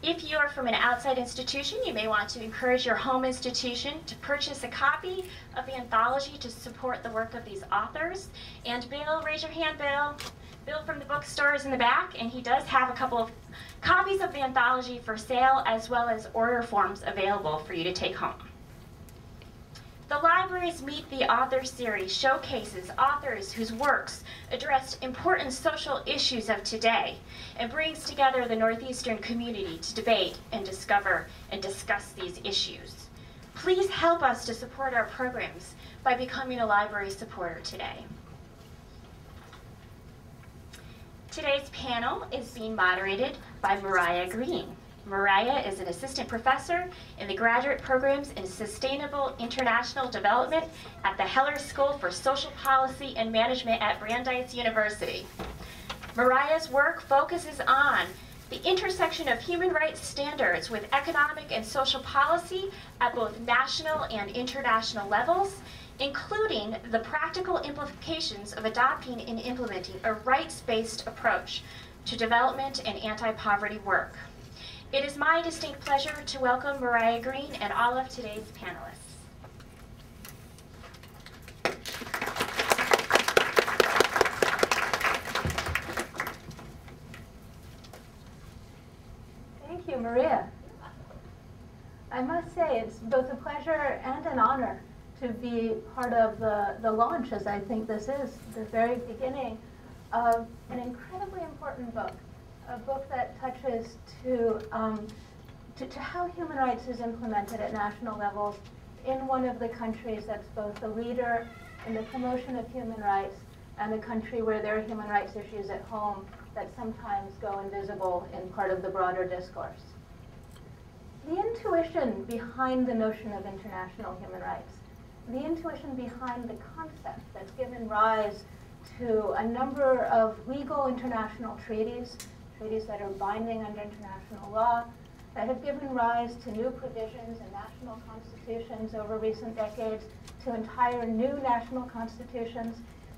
If you are from an outside institution, you may want to encourage your home institution to purchase a copy of the anthology to support the work of these authors. And Bill, raise your hand, Bill. Bill from the bookstore is in the back, and he does have a couple of copies of the anthology for sale, as well as order forms available for you to take home. The library's Meet the Author series showcases authors whose works address important social issues of today and brings together the Northeastern community to debate and discover and discuss these issues. Please help us to support our programs by becoming a library supporter today. Today's panel is being moderated by Mariah Green. Mariah is an assistant professor in the graduate programs in Sustainable International Development at the Heller School for Social Policy and Management at Brandeis University. Mariah's work focuses on the intersection of human rights standards with economic and social policy at both national and international levels, including the practical implications of adopting and implementing a rights-based approach to development and anti-poverty work. It is my distinct pleasure to welcome Mariah Green and all of today's panelists. Thank you, Maria. I must say it's both a pleasure and an honor to be part of the launch, as I think this is, the very beginning of an incredibly important book. A book that touches to how human rights is implemented at national levels in one of the countries that's both the leader in the promotion of human rights and the country where there are human rights issues at home that sometimes go invisible in part of the broader discourse. The intuition behind the notion of international human rights, the intuition behind the concept that's given rise to a number of legal international treaties that are binding under international law, that have given rise to new provisions in national constitutions over recent decades, to entire new national constitutions,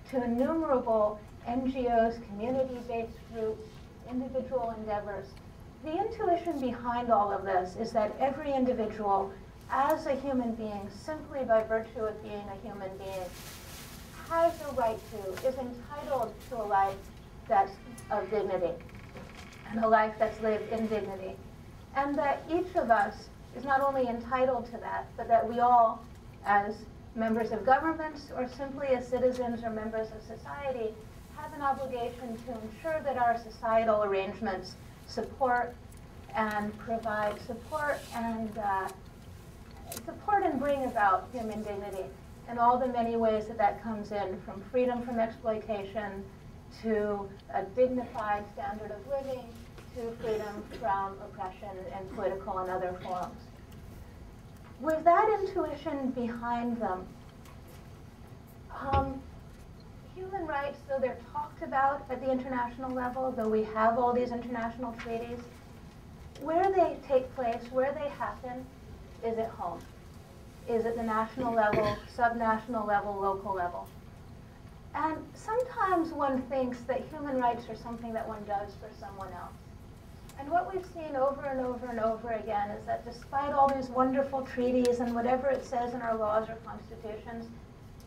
to innumerable NGOs, community-based groups, individual endeavors. The intuition behind all of this is that every individual, as a human being, simply by virtue of being a human being, has a right to, is entitled to a life that's of dignity, and a life that's lived in dignity. And that each of us is not only entitled to that, but that we all, as members of governments or simply as citizens or members of society, have an obligation to ensure that our societal arrangements support and provide support and bring about human dignity in all the many ways that that comes in, from freedom from exploitation to a dignified standard of living, to freedom from oppression in political and other forms. With that intuition behind them, human rights, though they're talked about at the international level, though we have all these international treaties, where they take place, where they happen, is at home. Is at the national level, subnational level, local level. And sometimes one thinks that human rights are something that one does for someone else. And what we've seen over and over and over again is that despite all these wonderful treaties and whatever it says in our laws or constitutions,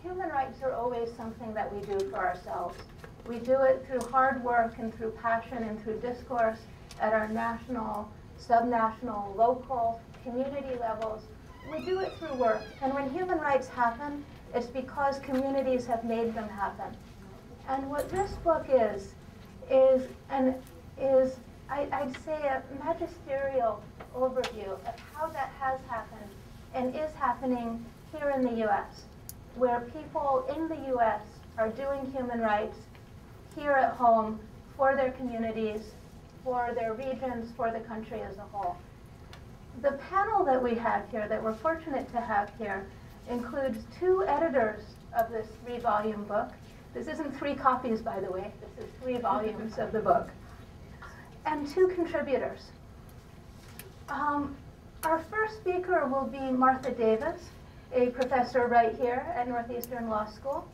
human rights are always something that we do for ourselves. We do it through hard work and through passion and through discourse at our national, subnational, local, community levels. We do it through work. And when human rights happen, it's because communities have made them happen. And what this book is I'd say a magisterial overview of how that has happened and is happening here in the US, where people in the US are doing human rights here at home for their communities, for their regions, for the country as a whole. The panel that we have here, that we're fortunate to have here, includes two editors of this 3-volume book. This isn't 3 copies, by the way. This is 3 volumes of the book. And 2 contributors. Our first speaker will be Martha Davis, a professor right here at Northeastern Law School,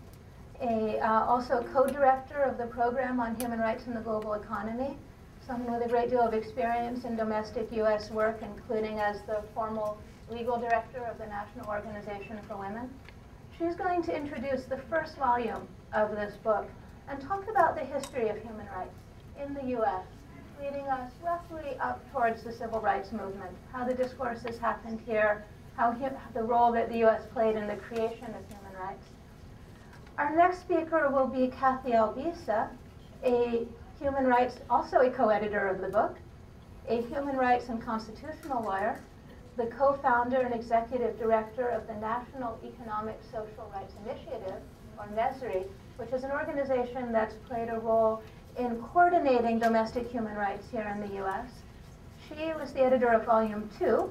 also co-director of the program on human rights in the global economy, someone with a great deal of experience in domestic U.S. work, including as the formal legal director of the National Organization for Women. She's going to introduce the first volume of this book and talk about the history of human rights in the U.S., leading us roughly up towards the civil rights movement, how the discourses happened here, how the role that the U.S. played in the creation of human rights. Our next speaker will be Cathy Albisa, a human rights, also a co-editor of the book, a human rights and constitutional lawyer, the co-founder and executive director of the National Economic Social Rights Initiative, or NESRI, which is an organization that's played a role in coordinating domestic human rights here in the U.S. She was the editor of Volume 2,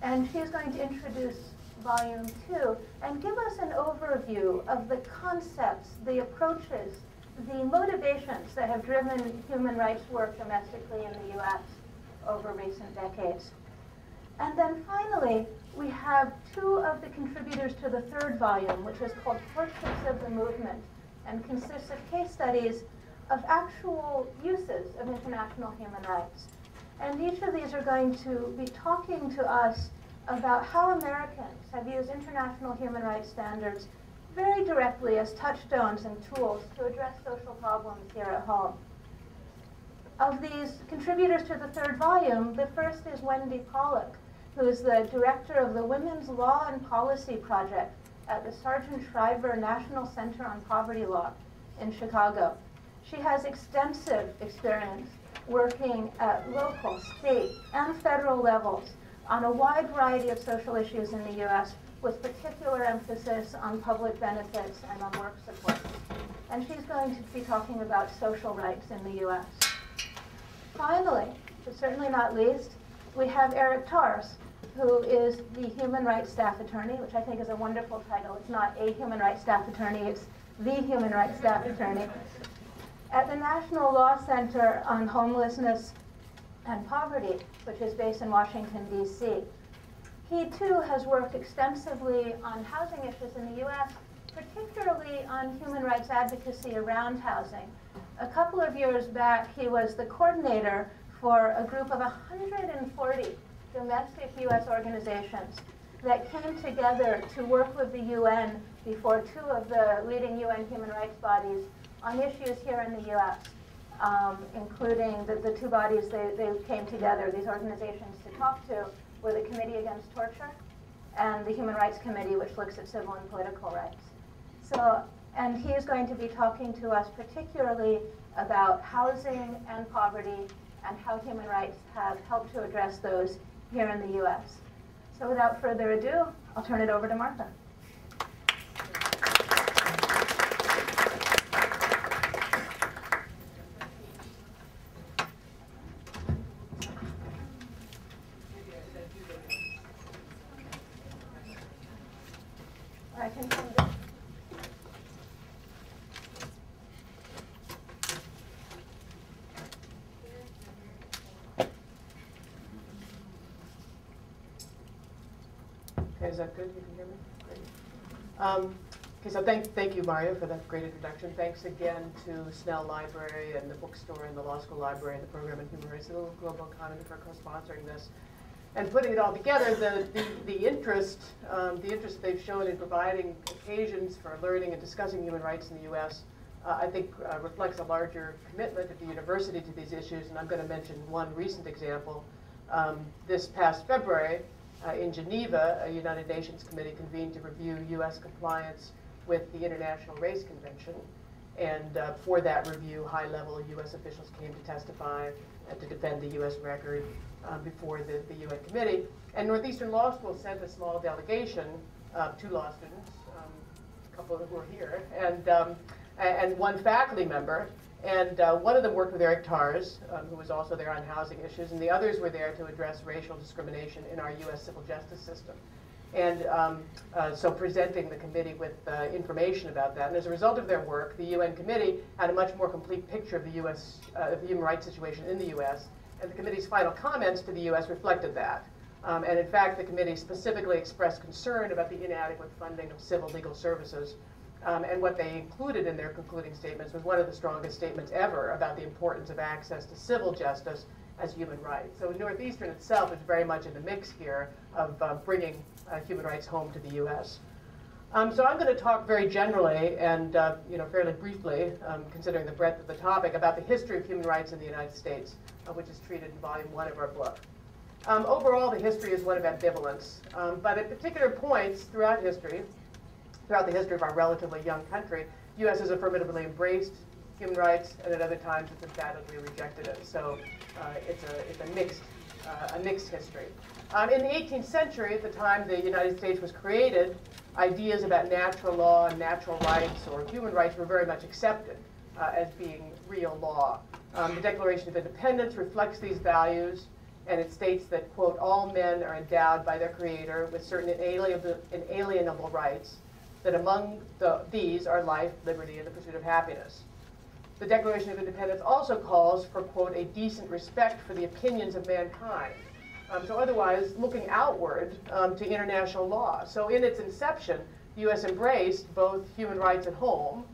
and she is going to introduce Volume 2 and give us an overview of the concepts, the approaches, the motivations that have driven human rights work domestically in the U.S. over recent decades. And then finally, we have two of the contributors to the third volume, which is called Portraits of the Movement, and consists of case studies of actual uses of international human rights. And each of these are going to be talking to us about how Americans have used international human rights standards very directly as touchstones and tools to address social problems here at home. Of these contributors to the third volume, the first is Wendy Pollack, who is the director of the Women's Law and Policy Project at the Sargent Shriver National Center on Poverty Law in Chicago. She has extensive experience working at local, state, and federal levels on a wide variety of social issues in the U.S., with particular emphasis on public benefits and on work support. And she's going to be talking about social rights in the U.S. Finally, but certainly not least, we have Eric Tars, who is the Human Rights Staff Attorney, which I think is a wonderful title. It's not a Human Rights Staff Attorney, it's the Human Rights Staff Attorney, at the National Law Center on Homelessness and Poverty, which is based in Washington, D.C. He, too, has worked extensively on housing issues in the U.S., particularly on human rights advocacy around housing. A couple of years back, he was the coordinator for a group of 140 domestic U.S. organizations that came together to work with the UN before two of the leading UN human rights bodies on issues here in the U.S., including the two bodies they came together, these organizations, to talk to were the Committee Against Torture and the Human Rights Committee, which looks at civil and political rights. So, and he is going to be talking to us particularly about housing and poverty and how human rights have helped to address those here in the U.S. So without further ado, I'll turn it over to Martha. I can come down. Okay, is that good? You can hear me? Great. Okay, so thank you, Mario, for that great introduction. Thanks again to Snell Library and the bookstore and the Law School Library and the Program in Human Rights and the Global Economy for co-sponsoring this. And putting it all together, the interest they've shown in providing occasions for learning and discussing human rights in the U.S., I think reflects a larger commitment at the university to these issues. And I'm going to mention one recent example. This past February, in Geneva, a United Nations committee convened to review U.S. compliance with the International Race Convention. And for that review, high-level U.S. officials came to testify to defend the U.S. record before the UN committee. And Northeastern Law School sent a small delegation, 2 law students, a couple who are here, and 1 faculty member. And one of them worked with Eric Tars, who was also there on housing issues, and the others were there to address racial discrimination in our U.S. civil justice system. And so presenting the committee with information about that. And as a result of their work, the UN committee had a much more complete picture of the U.S. Of the human rights situation in the U.S., and the committee's final comments to the U.S. reflected that. And in fact, the committee specifically expressed concern about the inadequate funding of civil legal services And what they included in their concluding statements was one of the strongest statements ever about the importance of access to civil justice as human rights. So Northeastern itself is very much in the mix here of bringing human rights home to the U.S. So I'm going to talk very generally and fairly briefly, considering the breadth of the topic, about the history of human rights in the United States, which is treated in Volume 1 of our book. Overall, the history is one of ambivalence, but at particular points throughout the history of our relatively young country, the U.S. has affirmatively embraced human rights, and at other times it's emphatically rejected it. So it's a mixed history. In the 18th century, at the time the United States was created, ideas about natural law and natural rights or human rights were very much accepted as being real law. The Declaration of Independence reflects these values, and it states that, quote, all men are endowed by their Creator with certain inalienable rights, that among these are life, liberty, and the pursuit of happiness. The Declaration of Independence also calls for, quote, a decent respect for the opinions of mankind. So otherwise, looking outward to international law. So in its inception, the U.S. embraced both human rights at home,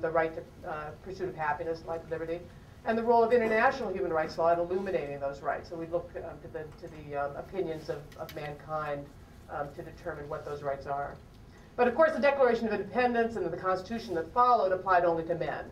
the right to pursuit of happiness, life, liberty, and the role of international human rights law in illuminating those rights. So we look to the opinions of mankind to determine what those rights are. But of course, the Declaration of Independence and the Constitution that followed applied only to men,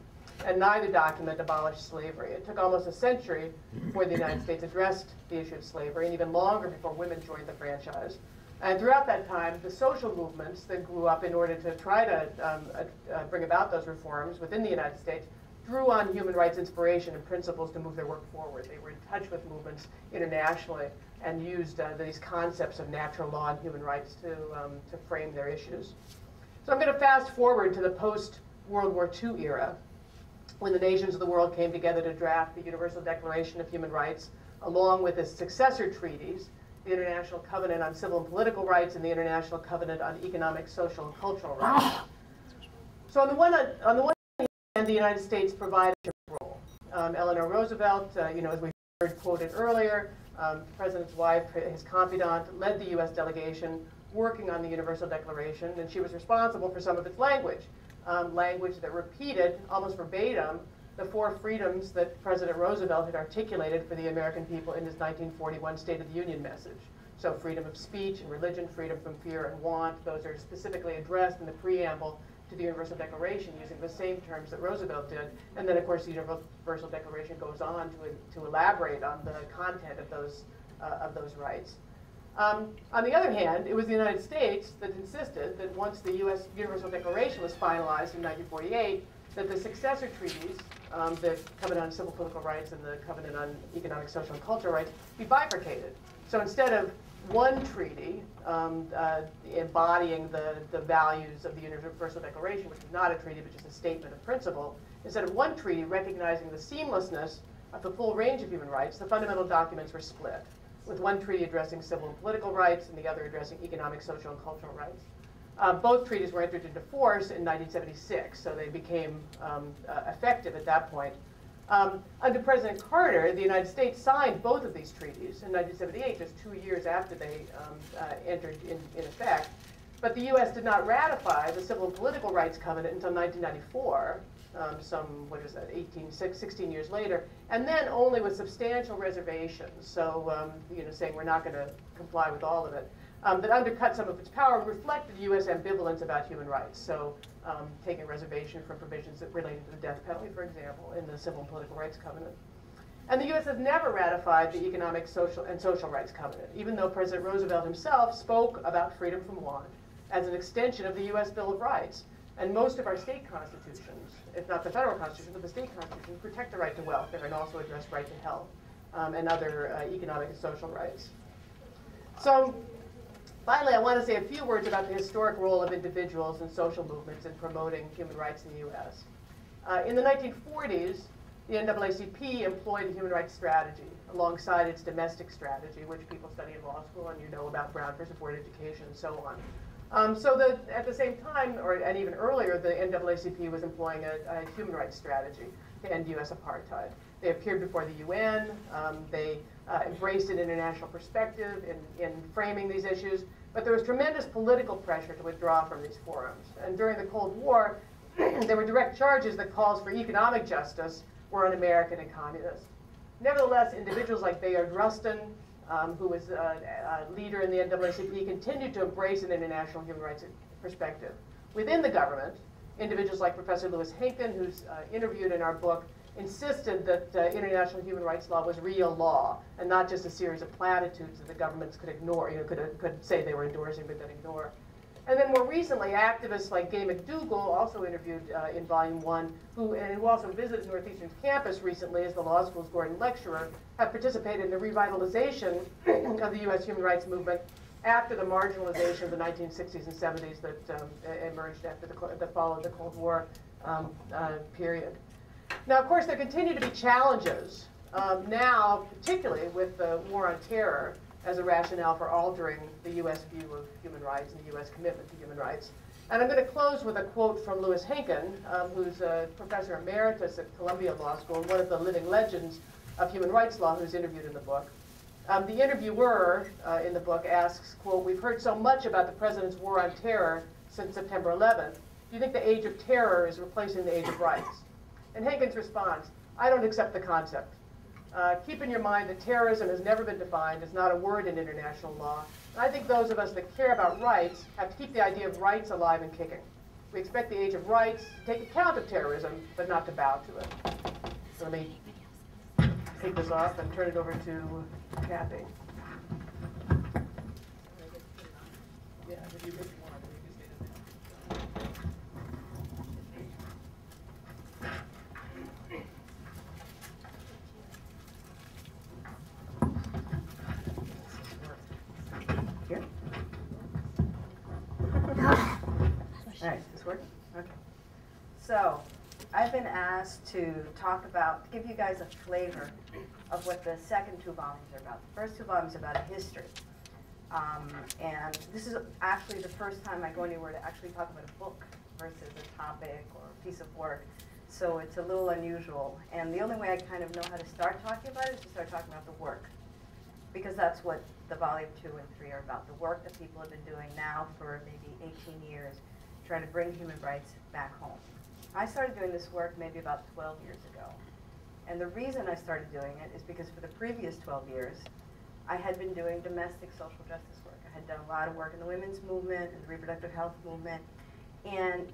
and neither document abolished slavery. It took almost a century before the United States addressed the issue of slavery, and even longer before women joined the franchise. And throughout that time, the social movements that grew up in order to try to bring about those reforms within the United States drew on human rights inspiration and principles to move their work forward. They were in touch with movements internationally and used these concepts of natural law and human rights to frame their issues. So I'm going to fast forward to the post-World War II era, when the nations of the world came together to draft the Universal Declaration of Human Rights, along with its successor treaties, the International Covenant on Civil and Political Rights and the International Covenant on Economic, Social, and Cultural Rights. So on the one hand, the United States provided a role. Eleanor Roosevelt, as we heard quoted earlier, the President's wife, his confidant, led the U.S. delegation working on the Universal Declaration, and she was responsible for some of its language. Language that repeated, almost verbatim, the 4 freedoms that President Roosevelt had articulated for the American people in his 1941 State of the Union message. So freedom of speech and religion, freedom from fear and want, those are specifically addressed in the preamble to the Universal Declaration using the same terms that Roosevelt did. And then, of course, the Universal Declaration goes on to elaborate on the content of those rights. On the other hand, it was the United States that insisted that once the U.S. Universal Declaration was finalized in 1948, that the successor treaties, the Covenant on Civil Political Rights and the Covenant on Economic, Social, and Cultural Rights, be bifurcated. So instead of one treaty embodying the values of the Universal Declaration, which is not a treaty but just a statement of principle, instead of one treaty recognizing the seamlessness of the full range of human rights, the fundamental documents were split, with one treaty addressing civil and political rights and the other addressing economic, social, and cultural rights. Both treaties were entered into force in 1976, so they became effective at that point. Under President Carter, the United States signed both of these treaties in 1978, just 2 years after they entered in effect. But the U.S. did not ratify the Civil and Political Rights Covenant until 1994, 16 years later, and then only with substantial reservations. So, saying we're not going to comply with all of it. That undercut some of its power and reflected U.S. ambivalence about human rights. So taking reservation from provisions that related to the death penalty, for example, in the Civil and Political Rights Covenant. And the U.S. has never ratified the Economic, Social, and Social Rights Covenant, even though President Roosevelt himself spoke about freedom from want as an extension of the U.S. Bill of Rights. And most of our state constitutions, if not the federal constitution, but the state constitutions, protect the right to welfare and also address right to health and other economic and social rights. So, finally, I want to say a few words about the historic role of individuals and social movements in promoting human rights in the U.S. In the 1940s, the NAACP employed a human rights strategy alongside its domestic strategy, which people study in law school, and you know about Brown versus Board Education and so on. At the same time, and even earlier, the NAACP was employing a human rights strategy to end U.S. apartheid. They appeared before the UN. They embraced an international perspective in framing these issues. But there was tremendous political pressure to withdraw from these forums. And during the Cold War, there were direct charges that calls for economic justice were un-American and communist. Nevertheless, individuals like Bayard Rustin, who was a leader in the NAACP, continued to embrace an international human rights perspective. Within the government, individuals like Professor Louis Henkin, who's interviewed in our book, insisted that international human rights law was real law and not just a series of platitudes that the governments could ignore, could say they were endorsing but then ignore. And then more recently, activists like Gay McDougall, also interviewed in Volume 1, who also visited Northeastern's campus recently as the law school's Gordon lecturer, have participated in the revitalization of the U.S. human rights movement after the marginalization of the 1960s and 70s that emerged after that followed the Cold War period. Now, of course, there continue to be challenges now, particularly with the war on terror as a rationale for altering the U.S. view of human rights and the U.S. commitment to human rights. And I'm going to close with a quote from Louis Henkin, who's a professor emeritus at Columbia Law School and one of the living legends of human rights law, who's interviewed in the book. The interviewer in the book asks, quote, "We've heard so much about the president's war on terror since September 11th. Do you think the age of terror is replacing the age of rights?" And Henkin's response, "I don't accept the concept. Keep in your mind that terrorism has never been defined. It's not a word in international law. And I think those of us that care about rights have to keep the idea of rights alive and kicking. We expect the age of rights to take account of terrorism, but not to bow to it." So let me take this off and turn it over to Cathy. Yeah, if you just want, you can stay there. Here? All right, this working? Okay. So, I've been asked to give you guys a flavor of what the second two volumes are about. The first two volumes are about a history. And this is actually the first time I go anywhere to actually talk about a book versus a topic or a piece of work. So it's a little unusual. And the only way I kind of know how to start talking about it is to start talking about the work. Because that's what the volume 2 and 3 are about. The work that people have been doing now for maybe 18 years, trying to bring human rights back home. I started doing this work maybe about 12 years ago. And the reason I started doing it is because for the previous 12 years, I had been doing domestic social justice work. I had done a lot of work in the women's movement and the reproductive health movement. And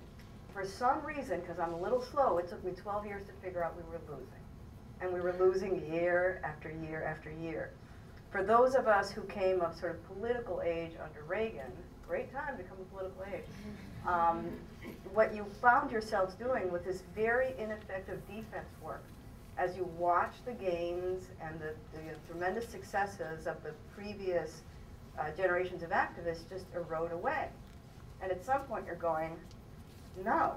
for some reason, because I'm a little slow, it took me 12 years to figure out we were losing. And we were losing year after year after year. For those of us who came of sort of political age under Reagan, great time to come of political age, what you found yourselves doing with this very ineffective defense work as you watch the gains and the tremendous successes of the previous generations of activists just erode away. And at some point you're going, no,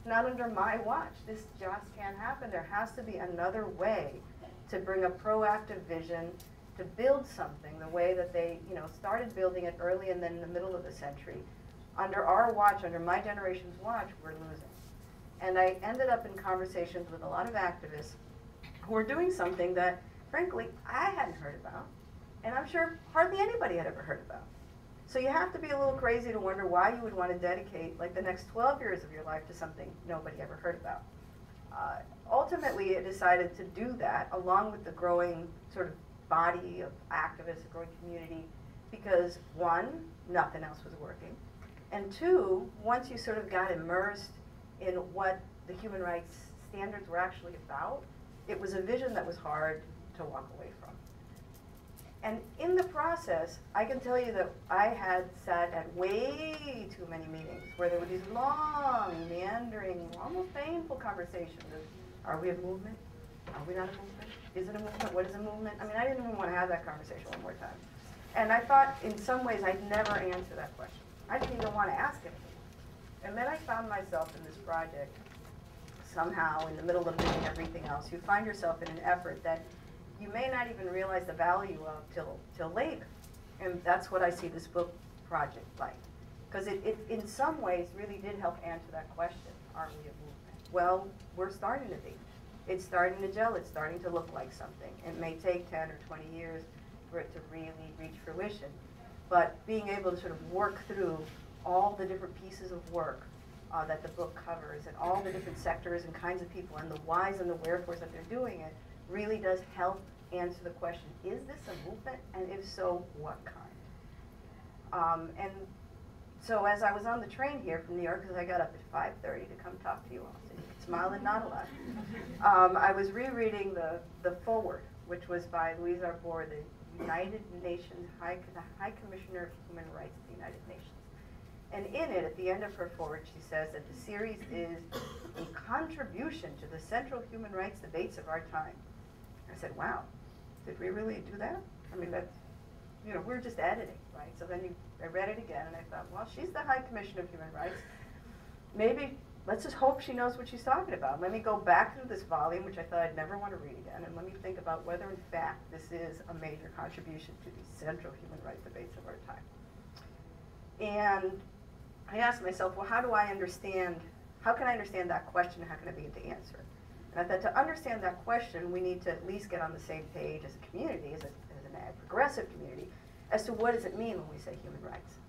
not under my watch. This just can't happen. There has to be another way to bring a proactive vision to build something the way that they started building it early and then in the middle of the century. Under our watch, under my generation's watch, we're losing. And I ended up in conversations with a lot of activists who were doing something that, frankly, I hadn't heard about, and I'm sure hardly anybody had ever heard about. So you have to be a little crazy to wonder why you would want to dedicate like the next 12 years of your life to something nobody ever heard about. Ultimately, I decided to do that along with the growing sort of body of activists, a growing community, because one, nothing else was working, and two, once you sort of got immersed in what the human rights standards were actually about, it was a vision that was hard to walk away from. And in the process, I can tell you that I had sat at way too many meetings where there were these long, meandering, almost painful conversations of, are we a movement? Are we not a movement? Is it a movement? What is a movement? I mean, I didn't even want to have that conversation one more time. And I thought, in some ways, I'd never answer that question. I didn't even want to ask it. And then I found myself in this project, somehow, in the middle of doing everything else. You find yourself in an effort that you may not even realize the value of till later. And that's what I see this book project like. Because it, in some ways, really did help answer that question, are we a movement? Well, we're starting to be. It's starting to gel, it's starting to look like something. It may take 10 or 20 years for it to really reach fruition. But being able to sort of work through all the different pieces of work that the book covers and all the different sectors and kinds of people and the whys and the wherefores that they're doing it really does help answer the question, is this a movement? And if so, what kind? And so as I was on the train here from New York, because I got up at 5:30 to come talk to you all, so you can smile and nod a lot, I was rereading the foreword, which was by Louise Arbour, the United Nations High Commissioner of Human Rights at the United Nations. And in it, at the end of her foreword, she says that the series is a contribution to the central human rights debates of our time. I said, wow, did we really do that? I mean, that's, you know, we're just editing, right? So then I read it again, and I thought, well, she's the High Commissioner of Human Rights. Maybe, let's just hope she knows what she's talking about. Let me go back through this volume, which I thought I'd never want to read again, and let me think about whether, in fact, this is a major contribution to the central human rights debates of our time. And I asked myself, well, how can I understand that question, and how can I begin to answer it? And I thought to understand that question, we need to at least get on the same page as a community, as an progressive community, as to what does it mean when we say human rights.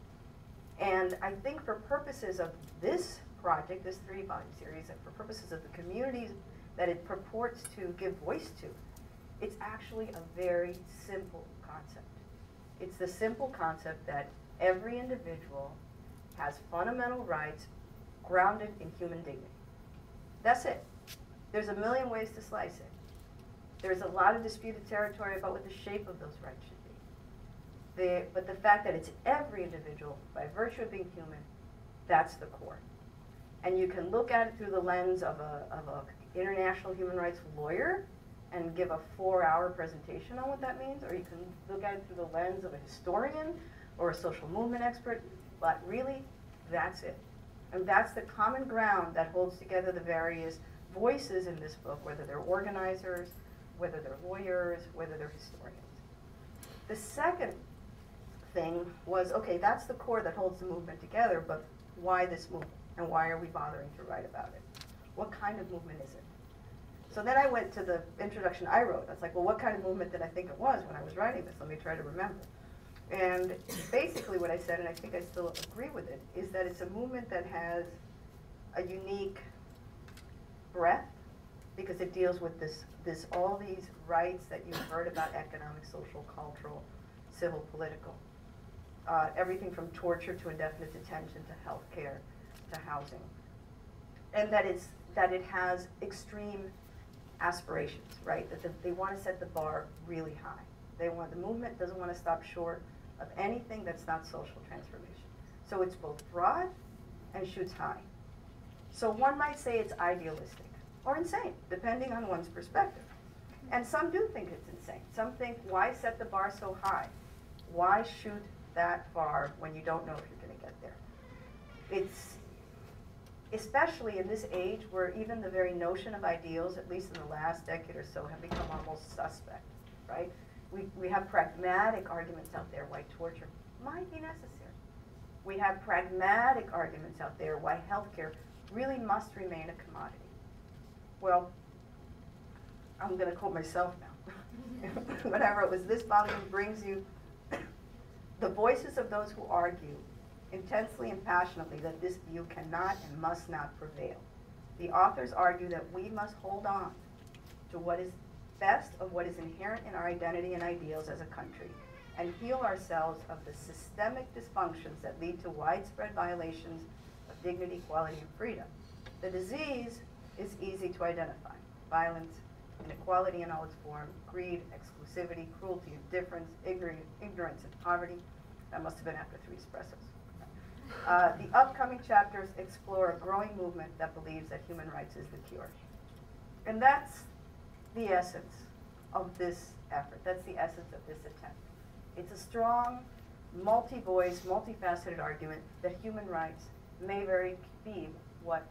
And I think for purposes of this project, this 3-volume series, and for purposes of the communities that it purports to give voice to, it's actually a very simple concept. It's the simple concept that every individual has fundamental rights grounded in human dignity. That's it. There's a million ways to slice it. There's a lot of disputed territory about what the shape of those rights should be. But the fact that it's every individual, by virtue of being human, that's the core. And you can look at it through the lens of a international human rights lawyer and give a 4-hour presentation on what that means, or you can look at it through the lens of a historian or a social movement expert, but really, that's it. And that's the common ground that holds together the various voices in this book, whether they're organizers, whether they're lawyers, whether they're historians. The second thing was, okay, that's the core that holds the movement together, but why this movement? And why are we bothering to write about it? What kind of movement is it? So then I went to the introduction I wrote. I was like, well, what kind of movement did I think it was when I was writing this? Let me try to remember. And basically what I said, and I think I still agree with it, is that it's a movement that has a unique breadth, because it deals with all these rights that you've heard about: economic, social, cultural, civil, political. Everything from torture to indefinite detention to health care to housing. And that it has extreme aspirations, right? That they want to set the bar really high. The movement doesn't want to stop short of anything that's not social transformation. So it's both broad and shoots high. So one might say it's idealistic or insane, depending on one's perspective. And some do think it's insane. Some think, why set the bar so high? Why shoot that far when you don't know if you're going to get there? It's, especially in this age where even the very notion of ideals, at least in the last decade or so, have become almost suspect, right? We have pragmatic arguments out there why torture might be necessary. We have pragmatic arguments out there why healthcare really must remain a commodity. Well, I'm going to quote myself now. Whatever it was, this volume brings you the voices of those who argue intensely and passionately that this view cannot and must not prevail. The authors argue that we must hold on to what is best of what is inherent in our identity and ideals as a country, and heal ourselves of the systemic dysfunctions that lead to widespread violations of dignity, equality, and freedom. The disease is easy to identify: violence, inequality in all its forms, greed, exclusivity, cruelty, indifference, ignorance, and poverty. That must have been after 3 espressos. The upcoming chapters explore a growing movement that believes that human rights is the cure. And that's the essence of this effort. That's the essence of this attempt. It's a strong, multi-voice, multifaceted argument that human rights may very be what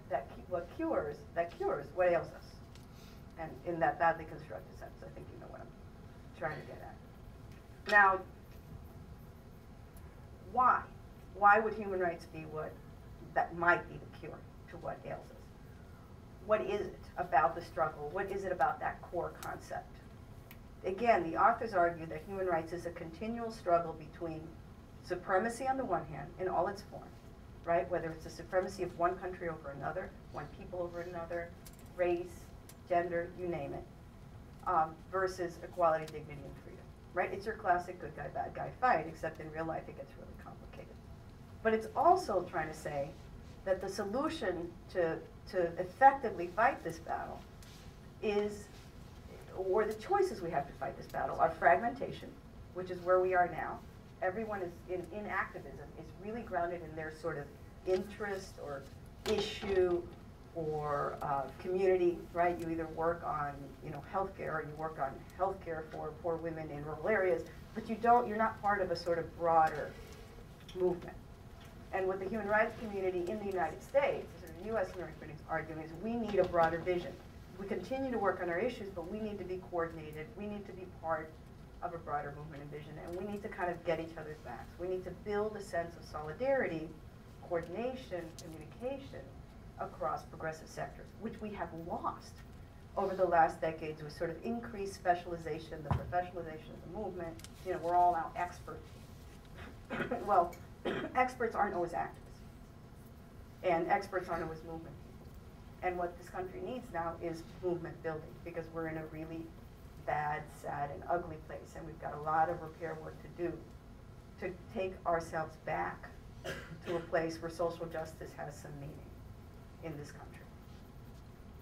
cures what ails us. And in that badly constructed sense, I think you know what I'm trying to get at. Now, why? Why would human rights be what that might be the cure to what ails us? what is it about the struggle? What is it about that core concept? Again, the authors argue that human rights is a continual struggle between supremacy on the one hand, in all its forms, right? Whether it's the supremacy of one country over another, one people over another, race, gender, you name it, versus equality, dignity, and freedom, right? It's your classic good guy, bad guy fight, except in real life it gets really complicated. But it's also trying to say that the solution to effectively fight this battle is, or the choices we have to fight this battle are fragmentation, which is where we are now. Everyone is in activism is really grounded in their sort of interest or issue or community, right? You either work on, healthcare, or you work on healthcare for poor women in rural areas, but you're not part of a sort of broader movement. And what the human rights community in the United States, the U.S. human rights community is arguing is we need a broader vision. We continue to work on our issues, but we need to be coordinated. We need to be part of a broader movement and vision, and we need to kind of get each other's backs. We need to build a sense of solidarity, coordination, communication across progressive sectors, which we have lost over the last decades with sort of increased specialization, the professionalization of the movement. We're all now experts. Well, experts aren't always activists, and experts aren't always movement people. And what this country needs now is movement building, because we're in a really bad, sad, and ugly place, and we've got a lot of repair work to do to take ourselves back to a place where social justice has some meaning in this country.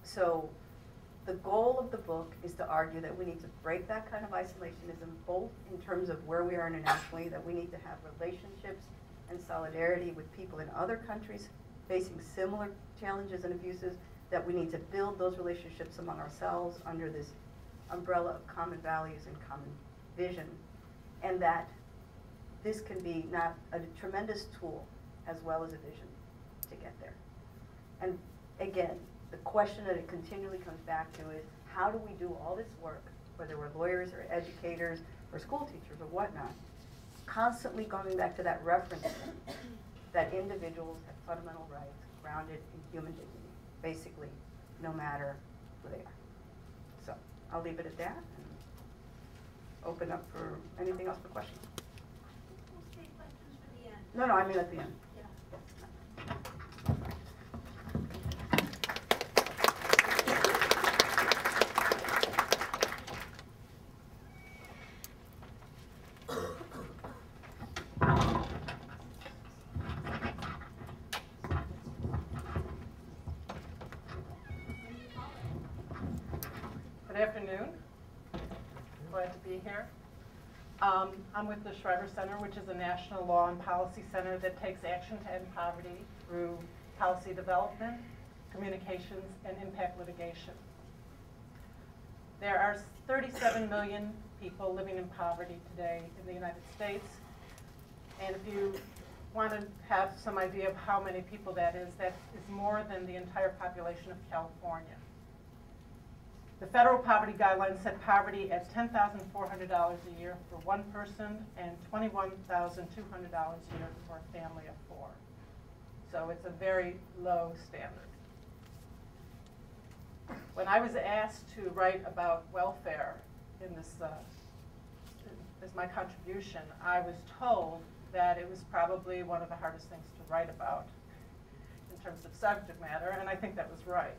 So the goal of the book is to argue that we need to break that kind of isolationism, both in terms of where we are internationally, that we need to have relationships and solidarity with people in other countries facing similar challenges and abuses, that we need to build those relationships among ourselves under this umbrella of common values and common vision, and that this can be not a tremendous tool as well as a vision to get there. And again, the question that it continually comes back to is, how do we do all this work, whether we're lawyers or educators or school teachers or whatnot, constantly going back to that reference that individuals have fundamental rights grounded in human dignity, basically, no matter who they are. So I'll leave it at that and open up for anything else for questions. We'll save questions for the end. No, I mean at the end. Good afternoon. Glad to be here. I'm with the Shriver Center, which is a national law and policy center that takes action to end poverty through policy development, communications, and impact litigation. There are 37 million people living in poverty today in the United States. And if you want to have some idea of how many people that is more than the entire population of California. The federal poverty guidelines set poverty at $10,400 a year for one person and $21,200 a year for a family of four. So it's a very low standard. When I was asked to write about welfare in this as my contribution, I was told that it was probably one of the hardest things to write about in terms of subject matter, and I think that was right.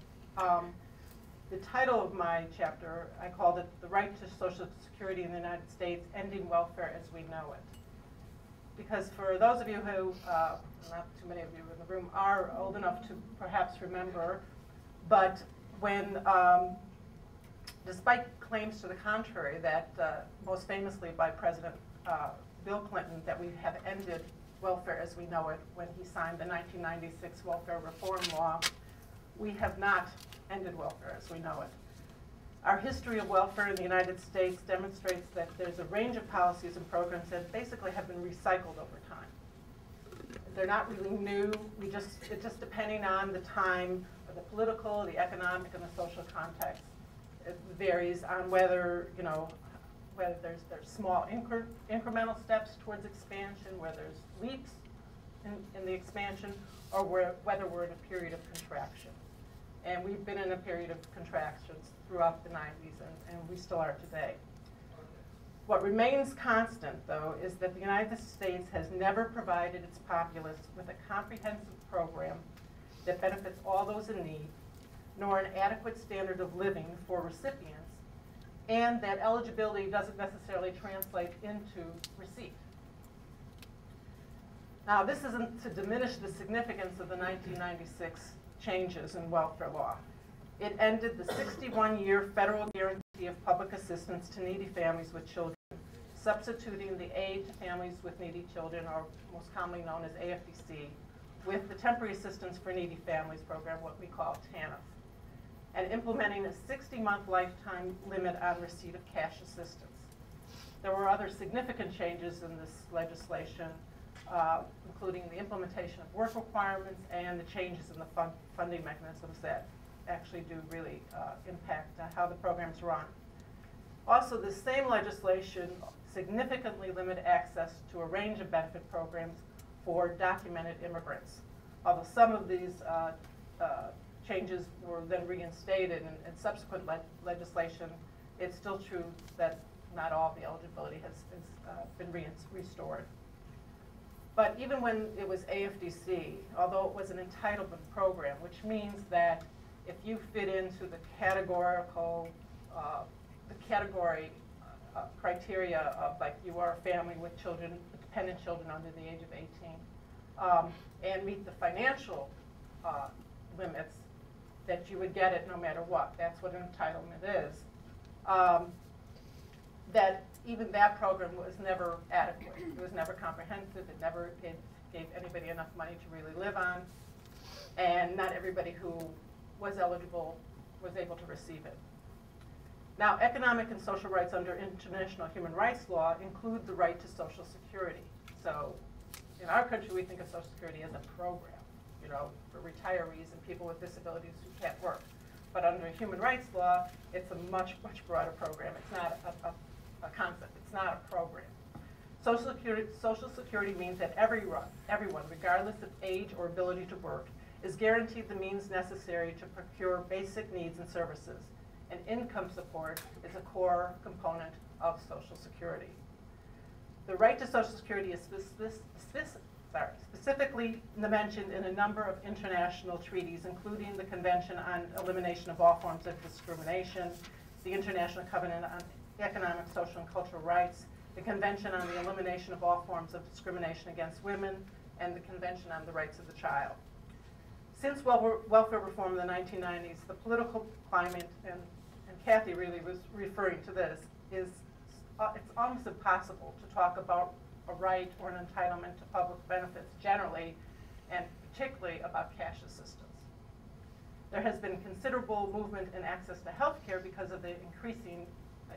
The title of my chapter, I called it The Right to Social Security in the United States, Ending Welfare as We Know It. Because for those of you who, not too many of you in the room, are old enough to perhaps remember, but when, despite claims to the contrary that most famously by President Bill Clinton, that we have ended welfare as we know it when he signed the 1996 Welfare Reform Law, we have not ended welfare as we know it. Our history of welfare in the United States demonstrates that there's a range of policies and programs that basically have been recycled over time. They're not really new. It's just depending on the time, or the political, the economic, and the social context. It varies on whether, whether there's small incremental steps towards expansion, where there's leaps in the expansion, or whether we're in a period of contraction. And we've been in a period of contractions throughout the 90s, and we still are today. What remains constant, though, is that the United States has never provided its populace with a comprehensive program that benefits all those in need, nor an adequate standard of living for recipients, and that eligibility doesn't necessarily translate into receipt. Now, this isn't to diminish the significance of the 1996 changes in welfare law. It ended the 61-year federal guarantee of public assistance to needy families with children, substituting the Aid to Families with Needy Children, or most commonly known as AFDC, with the Temporary Assistance for Needy Families program, what we call TANF, and implementing a 60-month lifetime limit on receipt of cash assistance. There were other significant changes in this legislation, including the implementation of work requirements and the changes in the funding mechanisms that actually do really impact how the programs run. Also, the same legislation significantly limited access to a range of benefit programs for documented immigrants. Although some of these changes were then reinstated in subsequent legislation, it's still true that not all the eligibility has been restored. But even when it was AFDC, although it was an entitlement program, which means that if you fit into the category criteria of, like, you are a family with children, dependent children under the age of 18, and meet the financial limits, that you would get it no matter what. That's what an entitlement is. That even that program was never adequate. It was never comprehensive. It never gave anybody enough money to really live on. And not everybody who was eligible was able to receive it. Now, economic and social rights under international human rights law include the right to Social Security. So in our country, we think of Social Security as a program, you know, for retirees and people with disabilities who can't work. But under human rights law, it's a much, much broader program. It's not a concept. It's not a program. Social Security means that everyone, regardless of age or ability to work, is guaranteed the means necessary to procure basic needs and services. And income support is a core component of Social Security. The right to Social Security is specifically mentioned in a number of international treaties, including the Convention on Elimination of All Forms of Discrimination, the International Covenant on Economic, Social, and Cultural Rights, the Convention on the Elimination of All Forms of Discrimination Against Women, and the Convention on the Rights of the Child. Since welfare reform in the 1990s, the political climate, and Cathy really was referring to this, is it's almost impossible to talk about a right or an entitlement to public benefits generally, and particularly about cash assistance. There has been considerable movement in access to health care because of the increasing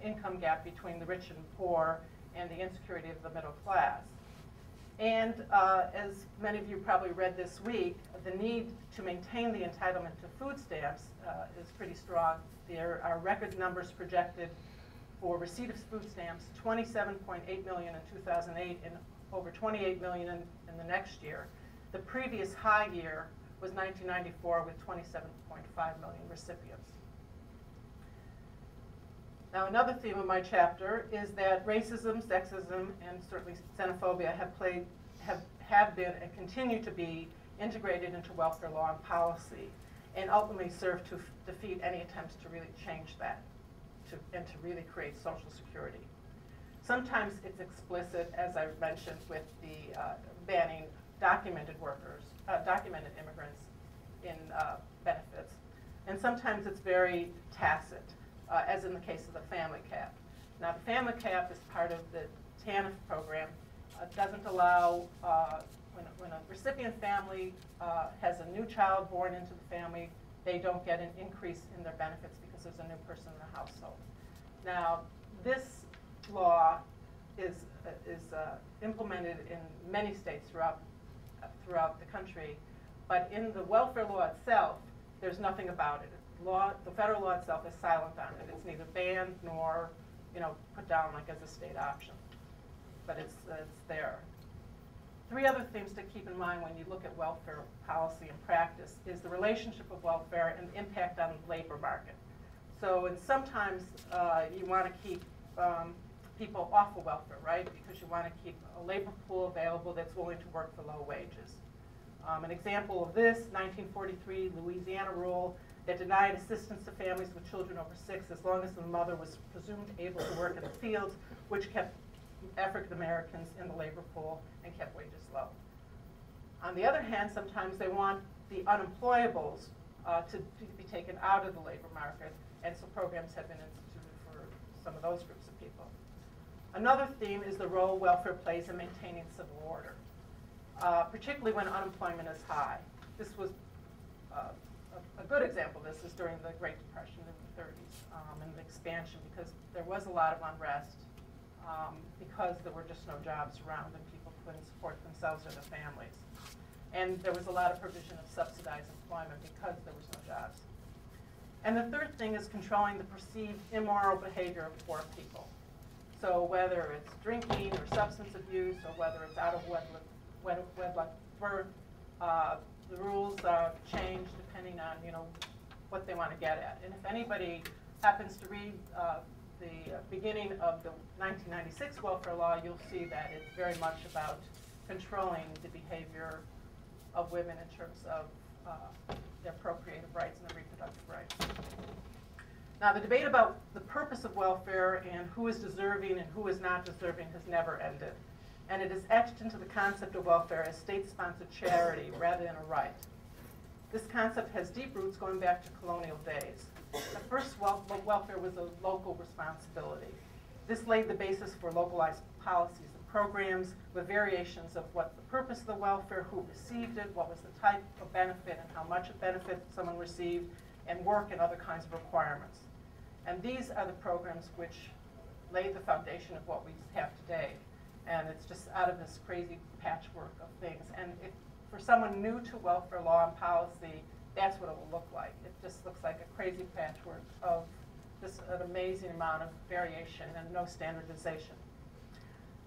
income gap between the rich and poor and the insecurity of the middle class. And as many of you probably read this week, the need to maintain the entitlement to food stamps is pretty strong. There are record numbers projected for receipt of food stamps, 27.8 million in 2008 and over 28 million in the next year. The previous high year was 1994 with 27.5 million recipients. Now, another theme of my chapter is that racism, sexism, and certainly xenophobia have been and continue to be integrated into welfare law and policy, and ultimately serve to defeat any attempts to really change that and to really create Social Security. Sometimes it's explicit, as I mentioned, with the banning documented workers, documented immigrants in benefits, and sometimes it's very tacit, as in the case of the family cap. Now, the family cap is part of the TANF program. Doesn't allow, when a recipient family has a new child born into the family, they don't get an increase in their benefits because there's a new person in the household. Now, this law is implemented in many states throughout the country, but in the welfare law itself, there's nothing about it. The federal law itself is silent on it. It's neither banned nor, put down like as a state option, but it's there. Three other things to keep in mind when you look at welfare policy and practice is the relationship of welfare and the impact on the labor market. So, and sometimes you want to keep people off of welfare, right? Because you want to keep a labor pool available that's willing to work for low wages. An example of this, 1943 Louisiana rule that denied assistance to families with children over 6 as long as the mother was presumed able to work in the fields, which kept African Americans in the labor pool and kept wages low. On the other hand, sometimes they want the unemployables to be taken out of the labor market, and so programs have been instituted for some of those groups of people. Another theme is the role welfare plays in maintaining civil order, particularly when unemployment is high. This was a good example of this is during the Great Depression in the 30s and the expansion, because there was a lot of unrest because there were just no jobs around and people couldn't support themselves or their families. And there was a lot of provision of subsidized employment because there was no jobs. And the third thing is controlling the perceived immoral behavior of poor people. So whether it's drinking or substance abuse or whether it's out of wedlock birth, the rules change depending on what they want to get at. And if anybody happens to read the beginning of the 1996 welfare law, you'll see that it's very much about controlling the behavior of women in terms of their procreative rights and their reproductive rights. Now, the debate about the purpose of welfare and who is deserving and who is not deserving has never ended. And it is etched into the concept of welfare as state-sponsored charity rather than a right. This concept has deep roots going back to colonial days. At first, welfare was a local responsibility. This laid the basis for localized policies and programs with variations of what the purpose of the welfare, who received it, what was the type of benefit and how much of benefit someone received, and work and other kinds of requirements. And these are the programs which laid the foundation of what we have today. And it's just out of this crazy patchwork of things. And for someone new to welfare law and policy, that's what it will look like. It just looks like a crazy patchwork of just an amazing amount of variation and no standardization.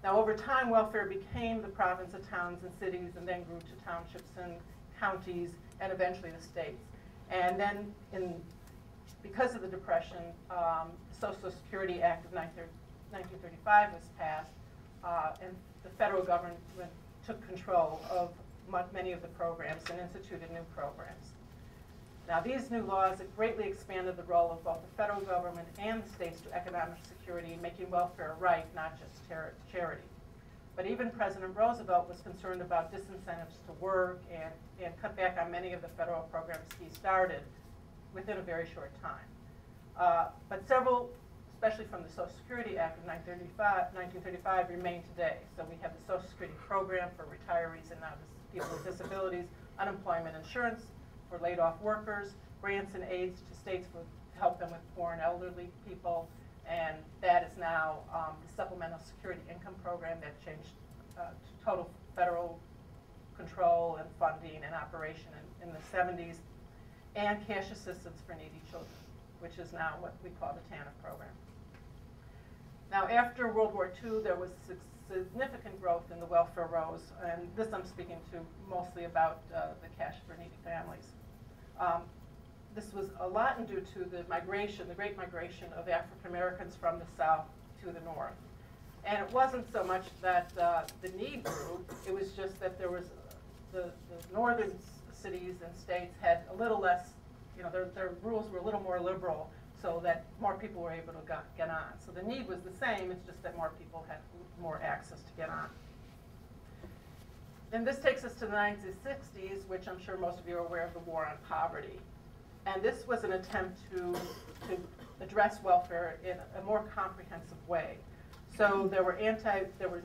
Now, over time, welfare became the province of towns and cities, and then grew to townships and counties, and eventually the states. And then, because of the Depression, the Social Security Act of 1935 was passed, and the federal government took control of many of the programs and instituted new programs. Now, these new laws have greatly expanded the role of both the federal government and the states to economic security, making welfare a right, not just charity. But even President Roosevelt was concerned about disincentives to work and cut back on many of the federal programs he started within a very short time. But several, especially from the Social Security Act of 1935, remain today. So we have the Social Security program for retirees and now people with disabilities, unemployment insurance for laid-off workers, grants and aids to states to help them with poor and elderly people, and that is now the Supplemental Security Income Program that changed to total federal control and funding and operation in the 70s, and cash assistance for needy children, which is now what we call the TANF program. Now, after World War II, there was significant growth in the welfare rolls, and this I'm speaking to mostly about the cash for needy families. This was a lot due to the migration, the great migration of African Americans from the South to the North. And it wasn't so much that the need grew, it was just that there was the northern cities and states had a little less, their rules were a little more liberal, so that more people were able to get on. So the need was the same, it's just that more people had more access to get on. And this takes us to the 1960s, which I'm sure most of you are aware of the war on poverty. And this was an attempt to address welfare in a more comprehensive way. So there were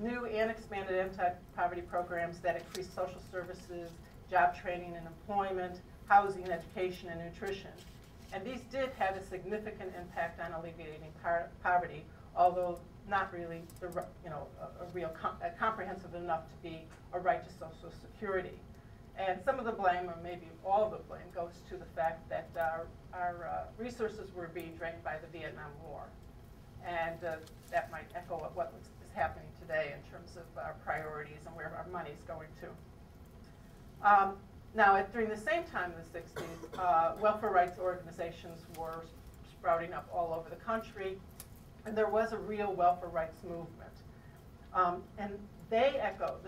new and expanded anti-poverty programs that increased social services, job training and employment, housing, education, and nutrition. And these did have a significant impact on alleviating poverty, although not really comprehensive enough to be a right to Social Security. And some of the blame, or maybe all of the blame, goes to the fact that our resources were being drained by the Vietnam War. And that might echo what is happening today. today in terms of our priorities and where our money's going to. Now, during the same time in the 60s, welfare rights organizations were sprouting up all over the country, and there was a real welfare rights movement. And they echoed,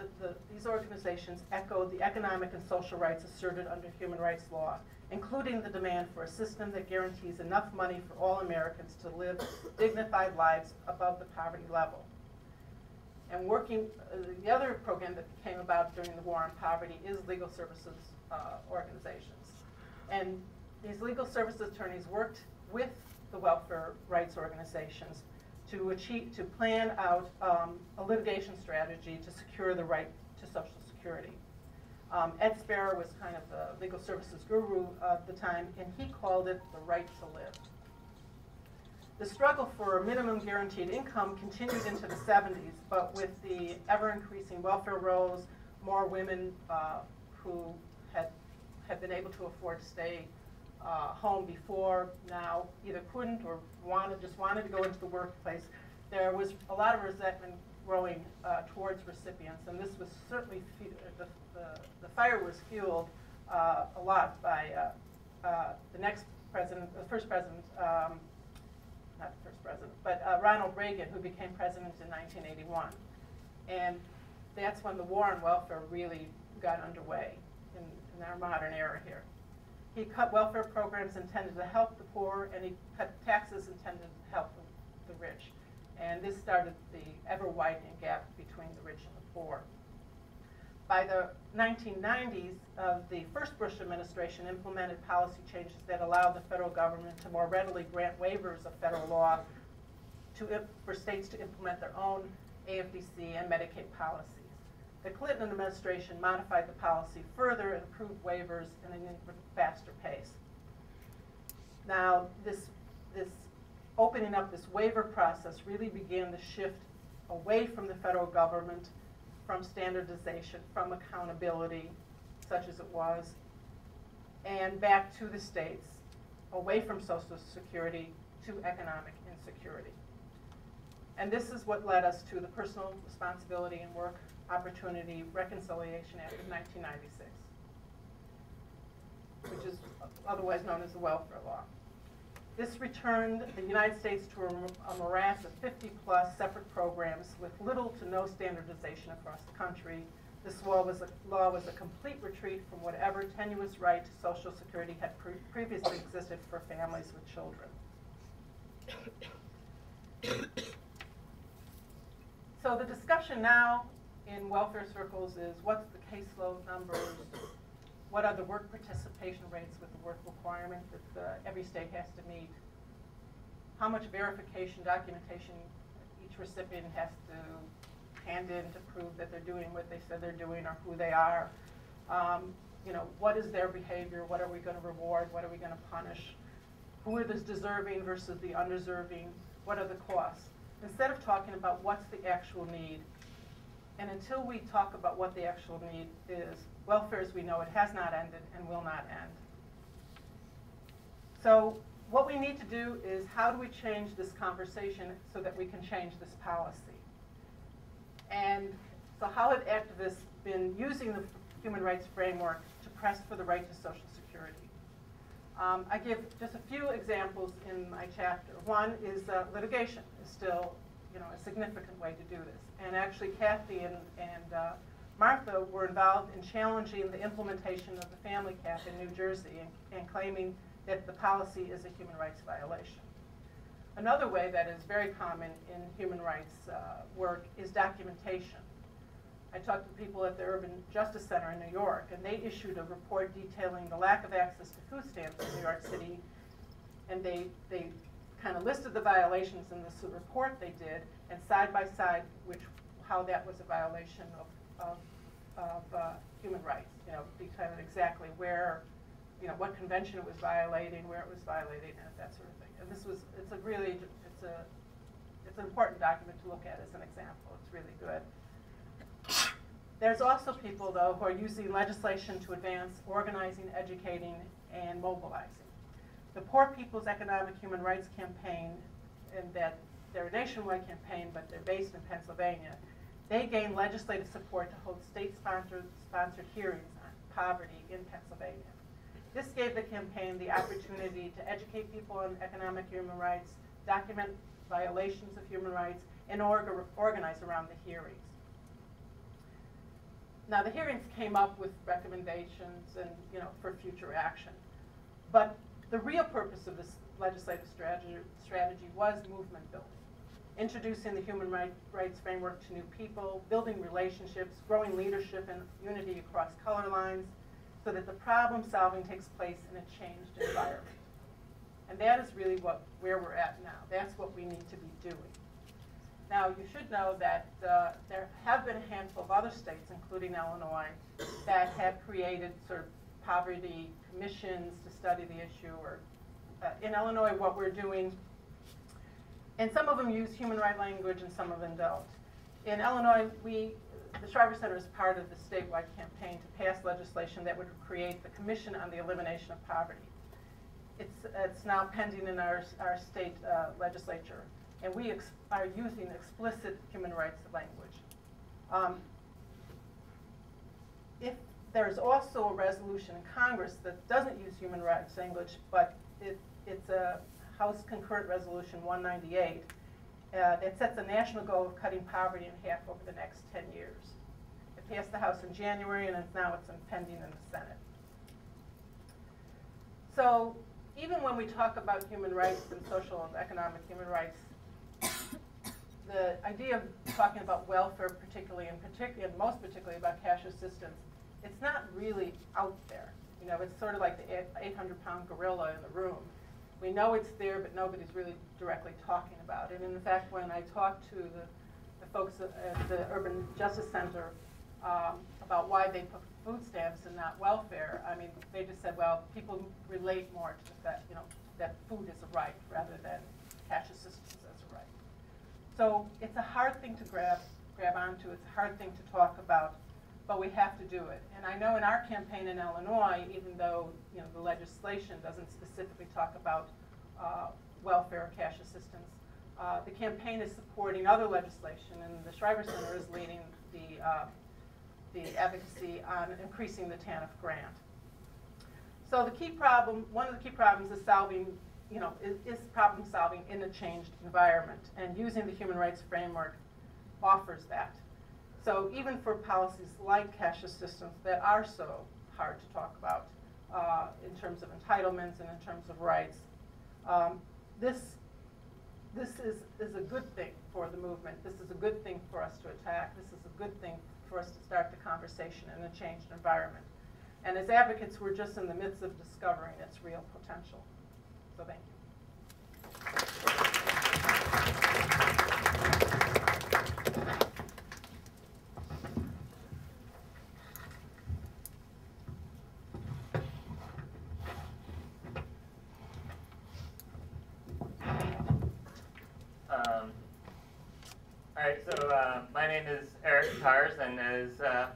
these organizations echoed the economic and social rights asserted under human rights law, including the demand for a system that guarantees enough money for all Americans to live dignified lives above the poverty level. And working, the other program that came about during the War on Poverty is legal services organizations. And these legal services attorneys worked with the welfare rights organizations to plan out a litigation strategy to secure the right to Social Security. Ed Sparrow was kind of the legal services guru at the time, and he called it the right to live. The struggle for a minimum guaranteed income continued into the 70s, but with the ever-increasing welfare rolls, more women who had been able to afford to stay home before now either couldn't or just wanted to go into the workplace, there was a lot of resentment growing towards recipients, and this was certainly the fire was fueled a lot by the next president, the first president, not the first president, but Ronald Reagan, who became president in 1981, and that's when the war on welfare really got underway in our modern era here. He cut welfare programs intended to help the poor, and he cut taxes intended to help the rich. And this started the ever-widening gap between the rich and the poor. By the 1990s, the first Bush administration implemented policy changes that allowed the federal government to more readily grant waivers of federal law for states to implement their own AFDC and Medicaid policies. The Clinton administration modified the policy further and approved waivers in an even faster pace. Now, this opening up this waiver process really began the shift away from the federal government, from standardization, from accountability, such as it was, and back to the states, away from Social Security to economic insecurity. And this is what led us to the Personal Responsibility and Work Opportunity Reconciliation Act of 1996, which is otherwise known as the welfare law. This returned the United States to a morass of 50-plus separate programs with little to no standardization across the country. This law was a complete retreat from whatever tenuous right to Social Security had previously existed for families with children. So the discussion now in welfare circles is what's the caseload numbers, what are the work participation rates with the work requirement that every state has to meet, how much verification documentation each recipient has to hand in to prove that they're doing what they said they're doing or who they are, what is their behavior, what are we going to reward, what are we going to punish, who are the deserving versus the undeserving, what are the costs. Instead of talking about what's the actual need, and until we talk about what the actual need is, welfare as we know it has not ended and will not end. So what we need to do is how do we change this conversation so that we can change this policy? And so how have activists been using the human rights framework to press for the right to Social Security? I give just a few examples in my chapter. One is litigation is still a significant way to do this. And actually Cathy and Martha were involved in challenging the implementation of the family cap in New Jersey and claiming that the policy is a human rights violation. Another way that is very common in human rights work is documentation. I talked to people at the Urban Justice Center in New York, and they issued a report detailing the lack of access to food stamps in New York City, and they kind of listed the violations in this report they did, and side by side how that was a violation of human rights, determine exactly where, what convention it was violating, where it was violating, and that sort of thing. And it's an important document to look at as an example. It's really good. There's also people, though, who are using legislation to advance organizing, educating, and mobilizing. The Poor People's Economic Human Rights Campaign, and that they're a nationwide campaign, but they're based in Pennsylvania, they gained legislative support to hold state-sponsored hearings on poverty in Pennsylvania. This gave the campaign the opportunity to educate people on economic human rights, document violations of human rights, and organize around the hearings. Now, the hearings came up with recommendations and, for future action. But the real purpose of this legislative strategy was movement building, introducing the human rights framework to new people, building relationships, growing leadership and unity across color lines, so that the problem solving takes place in a changed environment. And that is really where we're at now. That's what we need to be doing. Now, you should know that there have been a handful of other states, including Illinois, that have created sort of poverty commissions to study the issue. Or in Illinois, what we're doing, and some of them use human rights language and some of them don't. In Illinois, the Shriver Center is part of the statewide campaign to pass legislation that would create the Commission on the Elimination of Poverty. It's now pending in our state legislature, and we are using explicit human rights language. If there's also a resolution in Congress that doesn't use human rights language, but it's a House Concurrent Resolution 198 that sets a national goal of cutting poverty in half over the next 10 years. It passed the House in January, and now it's pending in the Senate. So even when we talk about human rights and social and economic human rights, the idea of talking about welfare and most particularly about cash assistance, it's not really out there. It's sort of like the 800-pound gorilla in the room. We know it's there, but nobody's really directly talking about it. And in fact, when I talked to the folks at the Urban Justice Center about why they put food stamps and not welfare, I mean, they just said, well, people relate more to the fact, that food is a right rather than cash assistance as a right. So it's a hard thing to grab onto. It's a hard thing to talk about, but we have to do it. And I know in our campaign in Illinois, even though the legislation doesn't specifically talk about welfare or cash assistance, the campaign is supporting other legislation, and the Shriver Center is leading the advocacy on increasing the TANF grant. So one of the key problems is problem solving in a changed environment, and using the human rights framework offers that. So even for policies like cash assistance that are so hard to talk about in terms of entitlements and in terms of rights, this is a good thing for the movement. This is a good thing for us to attack. This is a good thing for us to start the conversation in a changed environment. And as advocates, we're just in the midst of discovering its real potential. So thank you. All right, so my name is Eric Tars, and as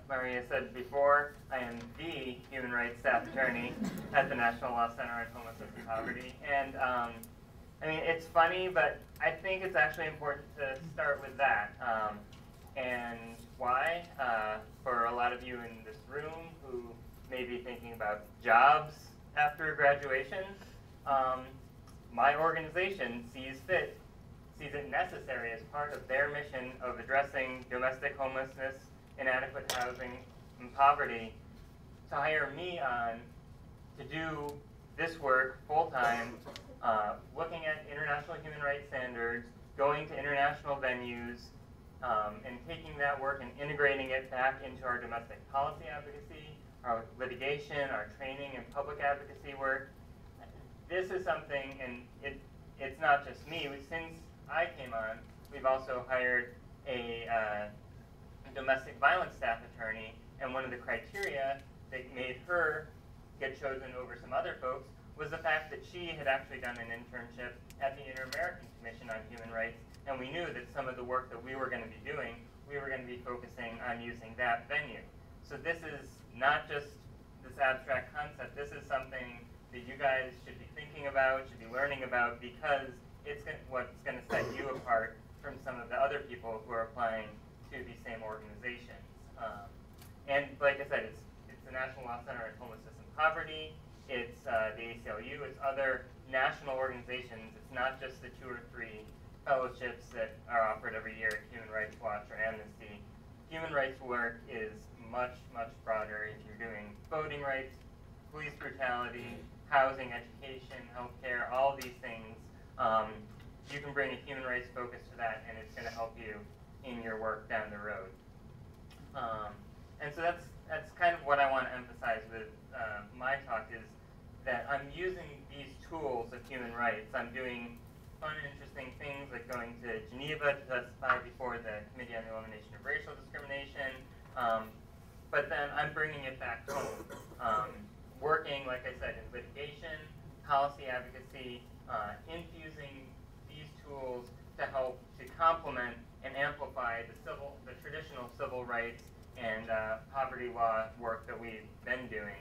Maria said before, I am the Human Rights Staff Attorney at the National Law Center on Homelessness and Poverty. And I mean, it's funny, but I think it's actually important to start with that. And why? For a lot of you in this room who may be thinking about jobs after graduation, my organization sees it necessary as part of their mission of addressing domestic homelessness, inadequate housing, and poverty to hire me on to do this work full-time, looking at international human rights standards, going to international venues, and taking that work and integrating it back into our domestic policy advocacy, our litigation, our training and public advocacy work. This is something, and it's not just me. Since I came on, we've also hired a domestic violence staff attorney, and one of the criteria that made her get chosen over some other folks was the fact that she had actually done an internship at the Inter-American Commission on Human Rights, and we knew that some of the work that we were going to be doing, we were going to be focusing on using that venue. So this is not just this abstract concept. This is something that you guys should be thinking about, should be learning about, because it's what's going to set you apart from some of the other people who are applying to to these same organizations. And like I said, it's the National Law Center on Homelessness and Poverty, it's the ACLU, it's other national organizations. It's not just the 2 or 3 fellowships that are offered every year at Human Rights Watch or Amnesty. Human rights work is much, much broader. If you're doing voting rights, police brutality, housing, education, healthcare, all these things, you can bring a human rights focus to that, and it's going to help you in your work down the road. And so that's kind of what I want to emphasize with my talk, is that I'm using these tools of human rights. I'm doing fun, interesting things like going to Geneva to testify before the Committee on the Elimination of Racial Discrimination, but then I'm bringing it back home. Working, like I said, in litigation, policy advocacy, infusing these tools to help to complement and amplify the traditional civil rights and poverty law work that we've been doing,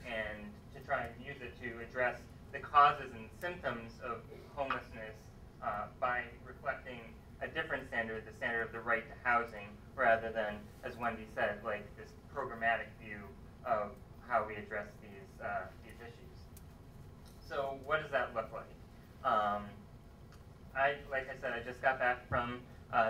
and to try and use it to address the causes and symptoms of homelessness by reflecting a different standard, the standard of the right to housing, rather than, as Wendy said, like this programmatic view of how we address these issues. So what does that look like? Like I said, I just got back from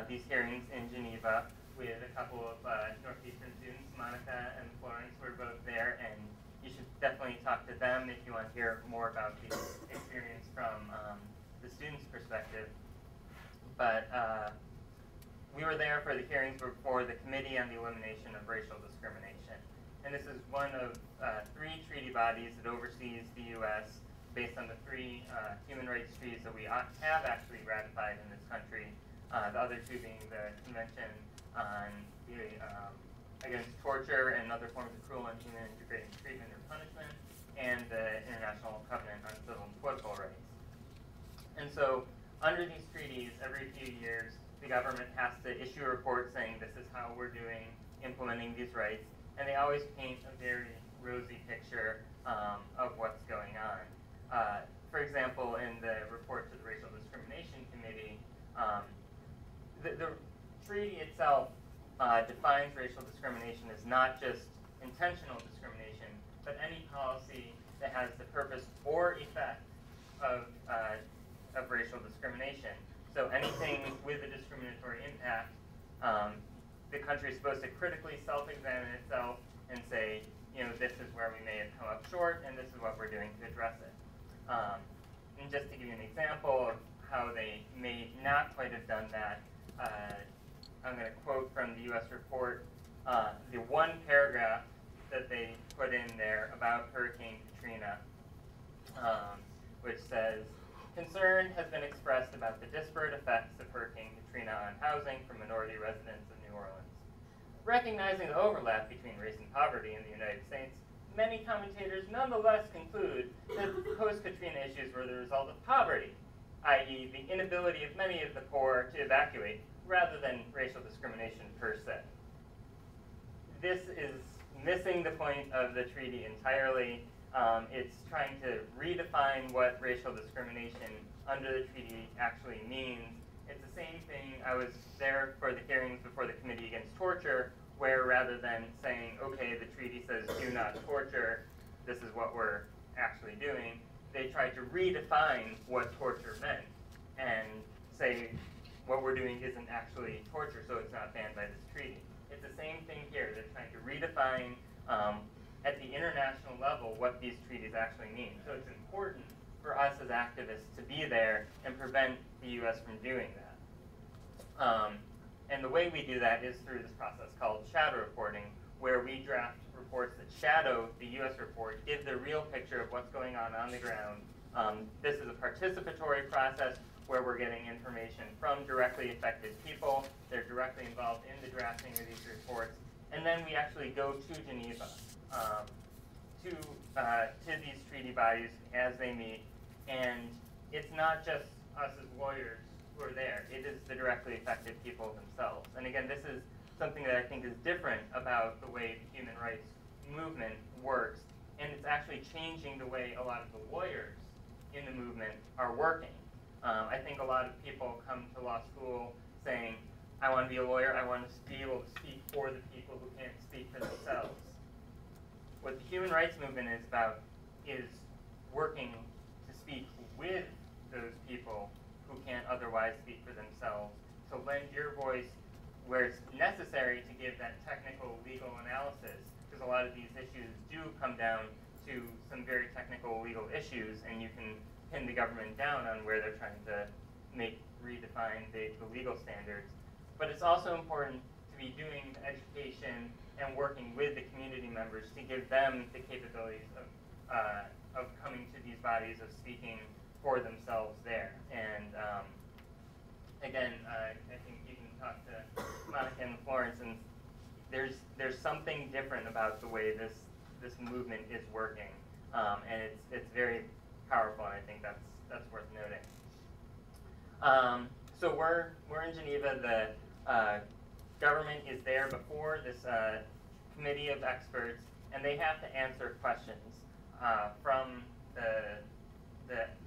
these hearings in Geneva with a couple of Northeastern students, Monica and Florence, were both there, and you should definitely talk to them if you want to hear more about the experience from the students' perspective. But we were there for the hearings before the Committee on the Elimination of Racial Discrimination. And this is one of 3 treaty bodies that oversees the U.S. based on the 3 human rights treaties that we have actually ratified in this country. The other 2 being the Convention on against torture and other forms of cruel, inhuman, and degrading treatment or punishment, and the International Covenant on Civil and Political Rights. And so, under these treaties, every few years, the government has to issue a report saying this is how we're doing implementing these rights, and they always paint a very rosy picture of what's going on. For example, in the report to the Racial Discrimination Committee, the treaty itself defines racial discrimination as not just intentional discrimination, but any policy that has the purpose or effect of racial discrimination. So anything with a discriminatory impact, the country is supposed to critically self-examine itself and say, you know, this is where we may have come up short, and this is what we're doing to address it. And just to give you an example of how they may not quite have done that, I'm going to quote from the U.S. report, the one paragraph that they put in there about Hurricane Katrina, which says, concern has been expressed about the disparate effects of Hurricane Katrina on housing for minority residents of New Orleans. Recognizing the overlap between race and poverty in the United States, many commentators nonetheless conclude that post-Katrina issues were the result of poverty, i.e. the inability of many of the poor to evacuate, rather than racial discrimination per se. This is missing the point of the treaty entirely. It's trying to redefine what racial discrimination under the treaty actually means. It's the same thing. I was there for the hearings before the Committee Against Torture, where rather than saying, okay, the treaty says do not torture, this is what we're actually doing, they tried to redefine what torture meant and say what we're doing isn't actually torture, so it's not banned by this treaty. It's the same thing here. They're trying to redefine at the international level what these treaties actually mean. So it's important for us as activists to be there and prevent the U.S. from doing that. And the way we do that is through this process called shadow reporting, where we draft reports that shadow the U.S. report, give the real picture of what's going on the ground. This is a participatory process where we're getting information from directly affected people. They're directly involved in the drafting of these reports. And then we actually go to Geneva, to these treaty bodies as they meet. And it's not just us as lawyers who are there. It is the directly affected people themselves. And again, this is something that I think is different about the way the human rights movement works. And it's actually changing the way a lot of the lawyers in the movement are working. I think a lot of people come to law school saying, I want to be a lawyer. I want to be able to speak for the people who can't speak for themselves. What the human rights movement is about is working to speak with those people who can't otherwise speak for themselves, to lend your voice where it's necessary to give that technical legal analysis, because a lot of these issues do come down to some very technical legal issues, and you can pin the government down on where they're trying to redefine the legal standards. But it's also important to be doing the education and working with the community members to give them the capabilities of coming to these bodies, of speaking for themselves there. And again, I think you can talk to Monica and Florence, and there's something different about the way this movement is working, and it's very powerful, and I think that's worth noting. So we're in Geneva. The government is there before this committee of experts, and they have to answer questions from the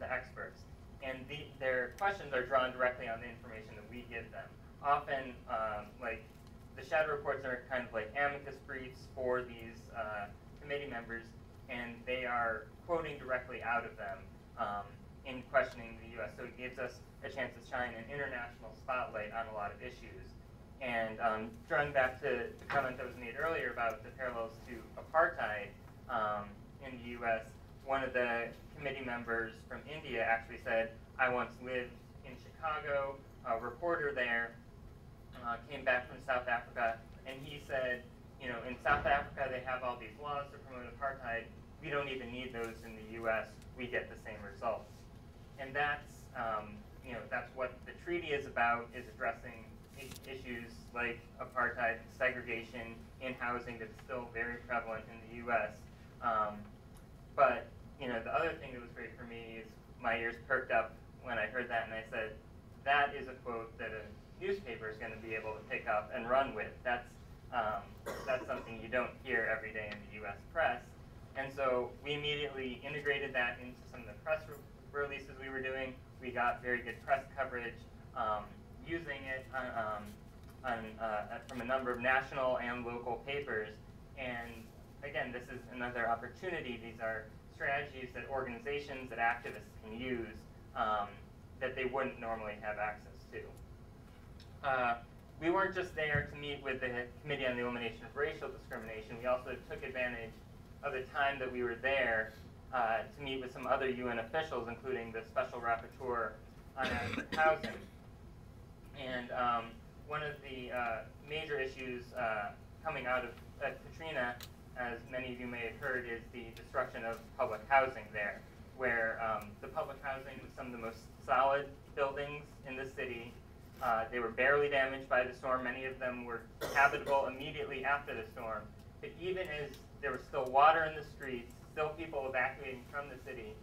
experts. And their questions are drawn directly on the information that we give them. Often, like the shadow reports are kind of like amicus briefs for these committee members, and they are quoting directly out of them in questioning the U.S. So it gives us a chance to shine an international spotlight on a lot of issues. And drawing back to the comment that was made earlier about the parallels to apartheid in the U.S., one of the committee members from India actually said, I once lived in Chicago, a reporter there came back from South Africa, and he said, you know, in South Africa they have all these laws to promote apartheid. We don't even need those in the U.S. We get the same results. And that's, you know, that's what the treaty is about, is addressing issues like apartheid, segregation in housing that's still very prevalent in the U.S. But, you know, the other thing that was great for me is my ears perked up when I heard that, and I said, that is a quote that a newspaper is going to be able to pick up and run with. That's something you don't hear every day in the U.S. press. And so we immediately integrated that into some of the press releases we were doing. We got very good press coverage using it from a number of national and local papers. And again, this is another opportunity. These are strategies that organizations, that activists can use that they wouldn't normally have access to. We weren't just there to meet with the Committee on the Elimination of Racial Discrimination. We also took advantage of the time that we were there to meet with some other UN officials, including the Special Rapporteur on Adequate Housing. And one of the major issues coming out of Katrina, as many of you may have heard, is the destruction of public housing there, where the public housing was some of the most solid buildings in the city. They were barely damaged by the storm. Many of them were habitable immediately after the storm. But even as there was still water in the streets, still people evacuating from the city,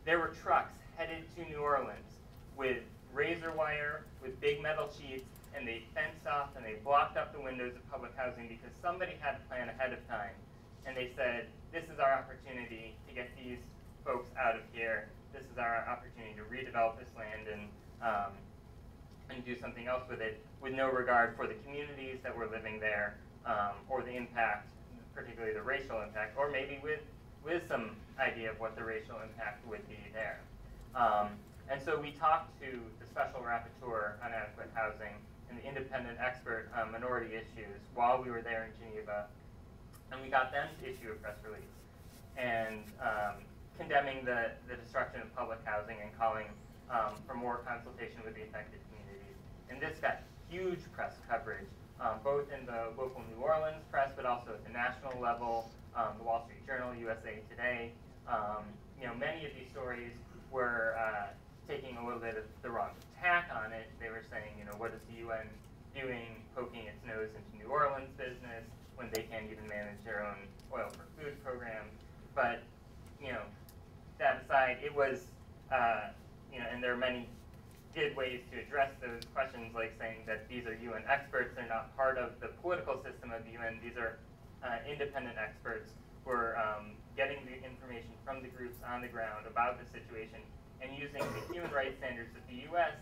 there were trucks headed to New Orleans with razor wire, with big metal sheets, and they fenced off and they blocked up the windows of public housing because somebody had to plan ahead of time. And they said, this is our opportunity to get these folks out of here. This is our opportunity to redevelop this land and do something else with it, with no regard for the communities that were living there, or the impact, particularly the racial impact, or maybe with some idea of what the racial impact would be there. And so we talked to the Special Rapporteur on Adequate Housing and the independent expert on minority issues while we were there in Geneva, and we got them to issue a press release and condemning the destruction of public housing and calling for more consultation with the affected communities. And this got huge press coverage, both in the local New Orleans press, but also at the national level, the Wall Street Journal, USA Today. You know, many of these stories were taking a little bit of the wrong tack on it. They were saying, you know, what is the UN doing, poking its nose into New Orleans business when they can't even manage their own oil for food program. But, you know, that aside, it was, you know, and there are many good ways to address those questions, like saying that these are UN experts, they're not part of the political system of the UN, these are independent experts who are getting the information from the groups on the ground about the situation and using the human rights standards that the US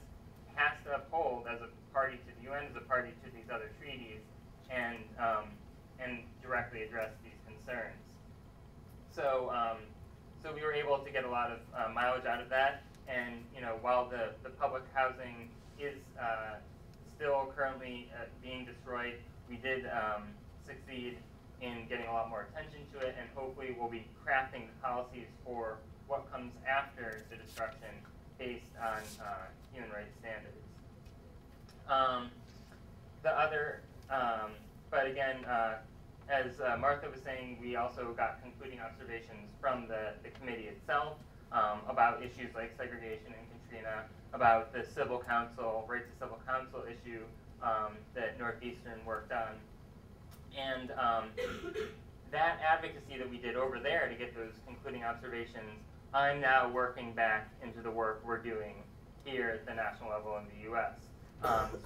has to uphold as a party to the UN, as a party lot of mileage out of that. And while the public housing is still currently being destroyed, we did succeed in getting a lot more attention to it, and hopefully we'll be crafting the policies for what comes after the destruction based on human rights standards. But again, as Martha was saying, we also got concluding observations from the committee itself about issues like segregation and Katrina, about the civil council, right to civil council issue that Northeastern worked on. And that advocacy that we did over there to get those concluding observations, I'm now working back into the work we're doing here at the national level in the U.S.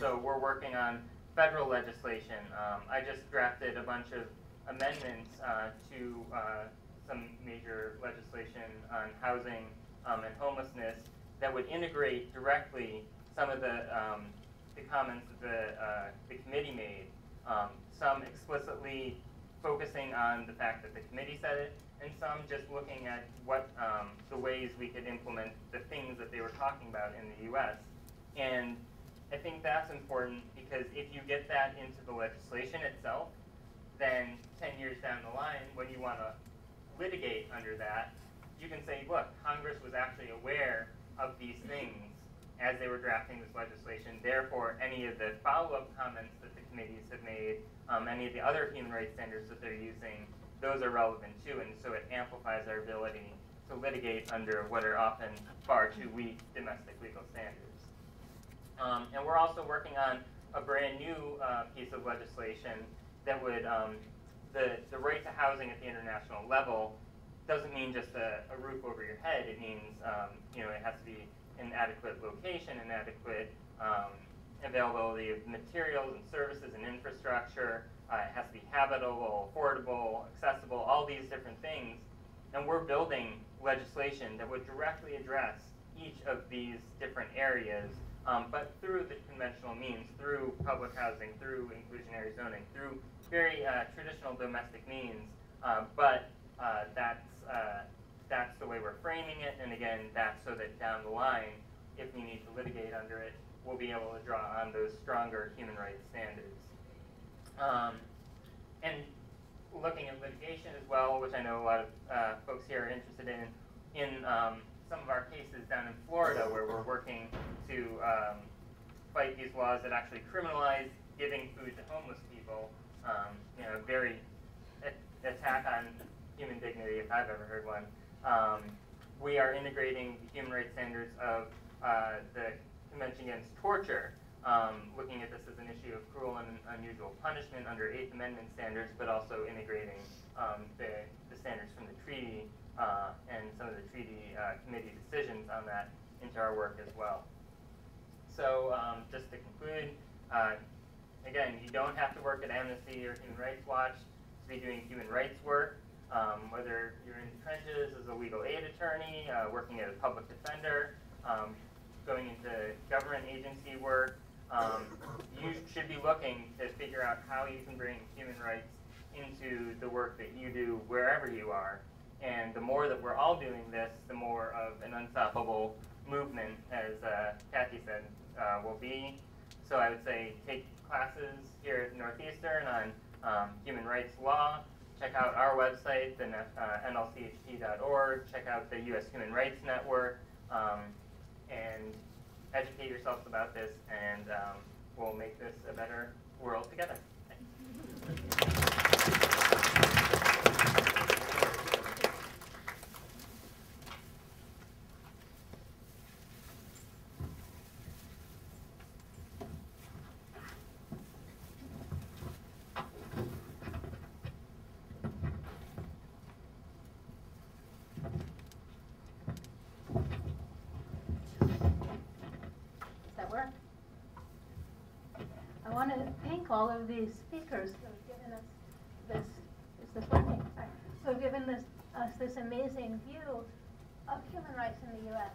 So we're working on federal legislation. I just drafted a bunch of amendments to some major legislation on housing and homelessness that would integrate directly some of the comments that the committee made, some explicitly focusing on the fact that the committee said it, and some just looking at what the ways we could implement the things that they were talking about in the U.S. And I think that's important because if you get that into the legislation itself, then 10 years down the line, when you want to litigate under that, you can say, look, Congress was actually aware of these things as they were drafting this legislation. Therefore, any of the follow-up comments that the committees have made, any of the other human rights standards that they're using, those are relevant too, and so it amplifies our ability to litigate under what are often far too weak domestic legal standards. And we're also working on a brand new piece of legislation that would, the right to housing at the international level doesn't mean just a roof over your head. It means, it has to be an adequate location, an adequate availability of materials and services and infrastructure. It has to be habitable, affordable, accessible, all these different things. And we're building legislation that would directly address each of these different areas, but through the conventional means, through public housing, through inclusionary zoning, through very traditional domestic means. But that's the way we're framing it, and again, that's so that down the line, if we need to litigate under it, we'll be able to draw on those stronger human rights standards. And looking at litigation as well, which I know a lot of folks here are interested in some of our cases down in Florida where we're working to fight these laws that actually criminalize giving food to homeless people, very attack on human dignity if I've ever heard one. We are integrating the human rights standards of the Convention Against Torture, looking at this as an issue of cruel and unusual punishment under 8th Amendment standards, but also integrating the standards from the treaty and some of the treaty committee decisions on that into our work as well. So just to conclude, again, you don't have to work at Amnesty or Human Rights Watch to be doing human rights work. Whether you're in the trenches as a legal aid attorney, working as a public defender, going into government agency work, you should be looking to figure out how you can bring human rights into the work that you do wherever you are. And the more that we're all doing this, the more of an unstoppable movement, as Cathy said, will be. So I would say take classes here at Northeastern on human rights law. Check out our website, the nlchp.org. Check out the U.S. Human Rights Network, and educate yourselves about this, and we'll make this a better world together. Thanks. I want to thank all of these speakers who have given us this, is this working? Sorry. Who have given us this amazing view of human rights in the U.S.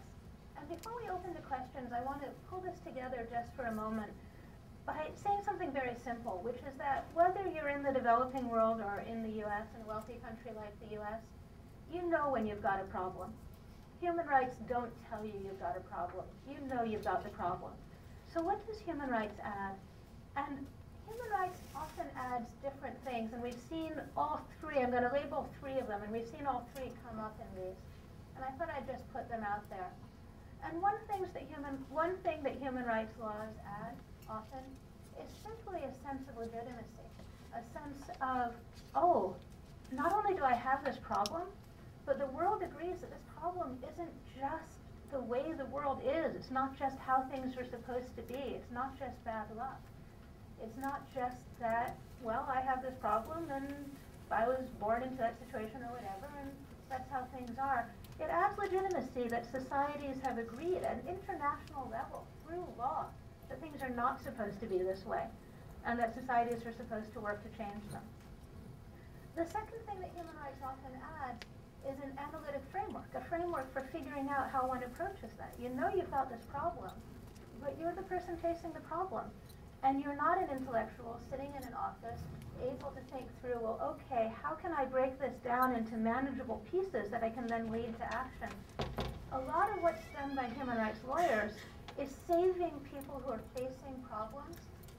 And before we open to questions, I want to pull this together just for a moment by saying something very simple, which is that whether you're in the developing world or in the U.S., in a wealthy country like the U.S., you know when you've got a problem. human rights don't tell you you've got a problem. You know you've got the problem. So what does human rights add? And human rights often adds different things, and we've seen all three. I'm going to label three of them, and we've seen all three come up in these. And I thought I'd just put them out there. And one thing that human rights laws add often is simply a sense of legitimacy, a sense of, oh, not only do I have this problem, but the world agrees that this problem isn't just the way the world is. It's not just how things are supposed to be. It's not just bad luck. It's not just that, well, I have this problem and I was born into that situation or whatever, and that's how things are. It adds legitimacy that societies have agreed at an international level through law that things are not supposed to be this way, and that societies are supposed to work to change them. The second thing that human rights often adds is an analytic framework, a framework for figuring out how one approaches that. You know you've got this problem, but you're the person facing the problem. And you're not an intellectual sitting in an office able to think through, well, okay, how can I break this down into manageable pieces that I can then lead to action? A lot of what's done by human rights lawyers is saving people who are facing problems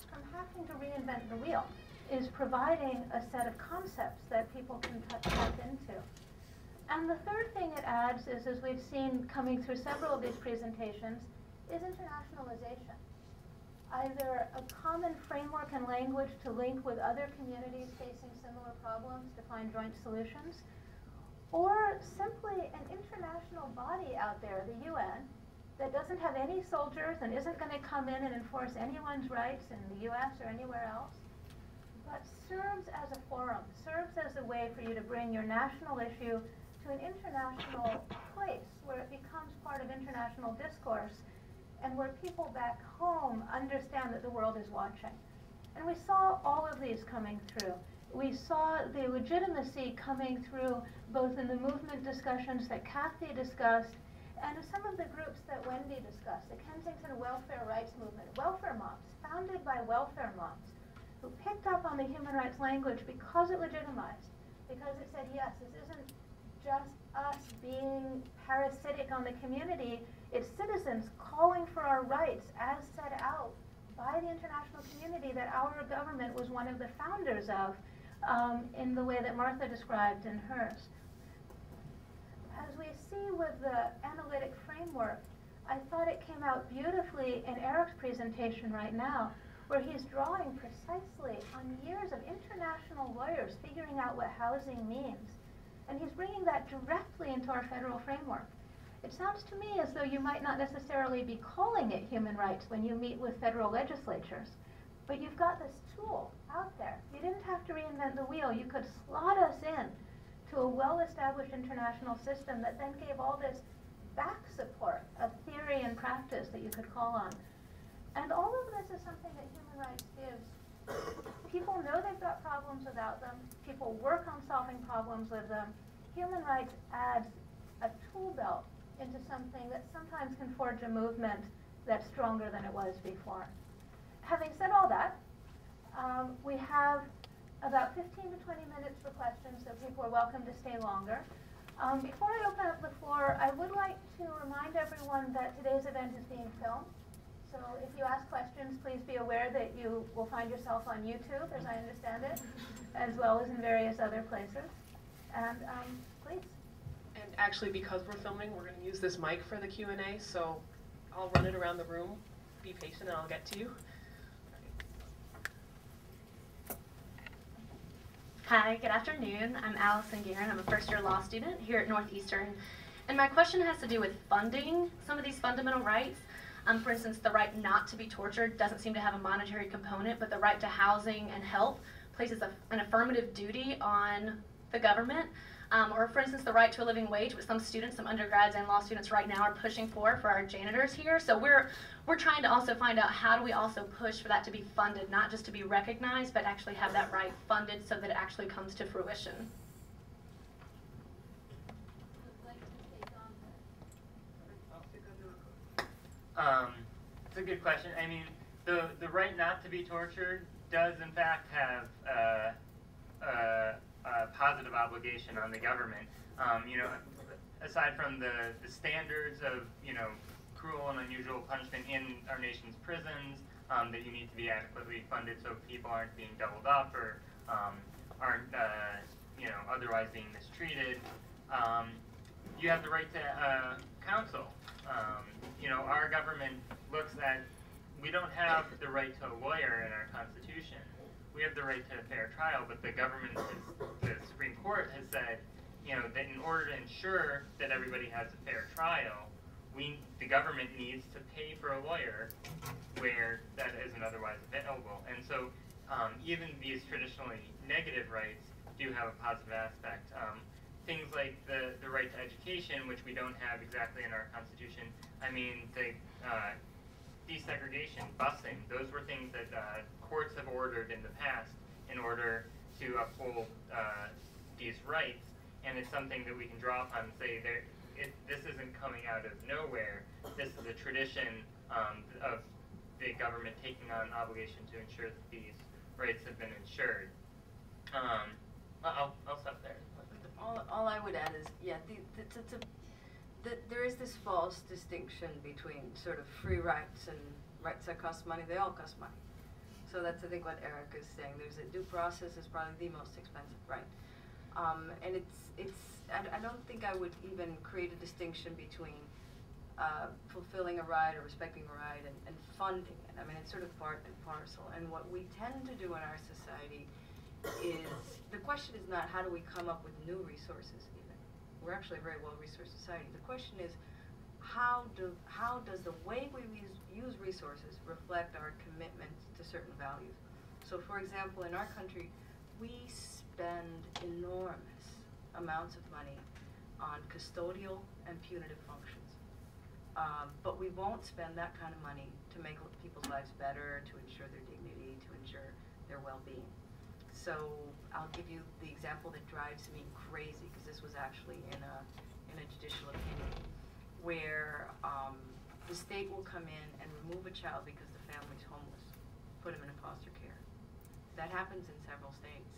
from having to reinvent the wheel, is providing a set of concepts that people can tap into. And the third thing it adds is, as we've seen coming through several of these presentations, is internationalization. Either a common framework and language to link with other communities facing similar problems to find joint solutions, or simply an international body out there, the UN, that doesn't have any soldiers and isn't going to come in and enforce anyone's rights in the US or anywhere else, but serves as a forum, serves as a way for you to bring your national issue to an international place where it becomes part of international discourse, and where people back home understand that the world is watching. And we saw all of these coming through. We saw the legitimacy coming through both in the movement discussions that Cathy discussed and some of the groups that Wendy discussed, the Kensington Welfare Rights Movement, welfare moms, founded by welfare moms, who picked up on the human rights language because it legitimized, because it said, yes, this isn't just us being parasitic on the community, it's citizens calling for our rights as set out by the international community that our government was one of the founders of, in the way that Martha described in hers. As we see with the analytic framework, I thought it came out beautifully in Eric's presentation right now, where he's drawing precisely on years of international lawyers figuring out what housing means. And he's bringing that directly into our federal framework. It sounds to me as though you might not necessarily be calling it human rights when you meet with federal legislatures, but you've got this tool out there. You didn't have to reinvent the wheel. You could slot us in to a well-established international system that then gave all this back support of theory and practice that you could call on. And all of this is something that human rights gives. People know they've got problems without them. People work on solving problems with them. Human rights adds a tool belt into something that sometimes can forge a movement that's stronger than it was before. Having said all that, we have about 15 to 20 minutes for questions, so people are welcome to stay longer. Before I open up the floor, I would like to remind everyone that today's event is being filmed. So if you ask questions, please be aware that you will find yourself on YouTube, as I understand it, as well as in various other places. And please. And actually, because we're filming, we're going to use this mic for the Q&A, so I'll run it around the room. Be patient and I'll get to you. Hi, good afternoon. I'm Allison Guerin. I'm a first-year law student here at Northeastern. And my question has to do with funding some of these fundamental rights. For instance, the right not to be tortured doesn't seem to have a monetary component, but the right to housing and help places an affirmative duty on the government. Or for instance, the right to a living wage, which some students, some undergrads and law students right now are pushing for our janitors here. So we're trying to also find out how do we also push for that to be funded, not just to be recognized, but actually have that right funded so that it actually comes to fruition. It's a good question. I mean, the right not to be tortured does in fact have a positive obligation on the government. You know, aside from the standards of, you know, cruel and unusual punishment in our nation's prisons, that you need to be adequately funded so people aren't being doubled up or aren't, you know, otherwise being mistreated. You have the right to counsel. You know, our government looks at, we don't have the right to a lawyer in our Constitution. We have the right to a fair trial, but the government, the Supreme Court has said, you know, that in order to ensure that everybody has a fair trial, the government needs to pay for a lawyer where that isn't otherwise available. And so even these traditionally negative rights do have a positive aspect. Things like the right to education, which we don't have exactly in our Constitution. I mean, the desegregation, busing, those were things that courts have ordered in the past in order to uphold these rights. And it's something that we can draw upon and say, this isn't coming out of nowhere. This is a tradition of the government taking on an obligation to ensure that these rights have been ensured. I'll stop there. All I would add is, yeah, there is this false distinction between sort of free rights and rights that cost money. They all cost money. So that's, I think, what Eric is saying. There's a due process is probably the most expensive right. And I don't think I would even create a distinction between fulfilling a right or respecting a right and funding it. I mean, it's sort of part and parcel. And what we tend to do in our society is, the question is not how do we come up with new resources even. We're actually a very well-resourced society. The question is, how does the way we use resources reflect our commitment to certain values? So for example, in our country, we spend enormous amounts of money on custodial and punitive functions. But we won't spend that kind of money to make people's lives better, to ensure their dignity, to ensure their well-being. So I'll give you the example that drives me crazy, because this was actually in a judicial opinion, where the state will come in and remove a child because the family's homeless, put him in foster care. That happens in several states.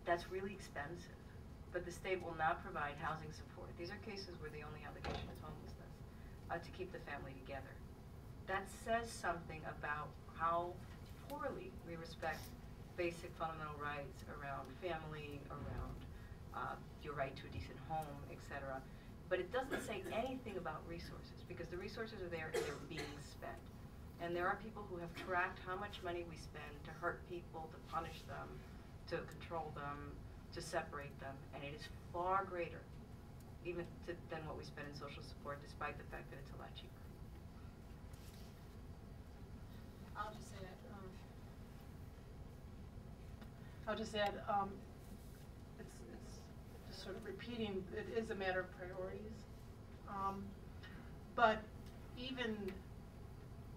That's really expensive, but the state will not provide housing support. These are cases where the only allegation is homelessness, to keep the family together. That says something about how poorly we respect basic fundamental rights around family, around your right to a decent home, etc. But it doesn't say anything about resources, because the resources are there and they're being spent. And there are people who have tracked how much money we spend to hurt people, to punish them, to control them, to separate them, and it is far greater even than what we spend in social support, despite the fact that it's a lot cheaper. I'll just say that. I'll just add, it's just sort of repeating, it is a matter of priorities. But even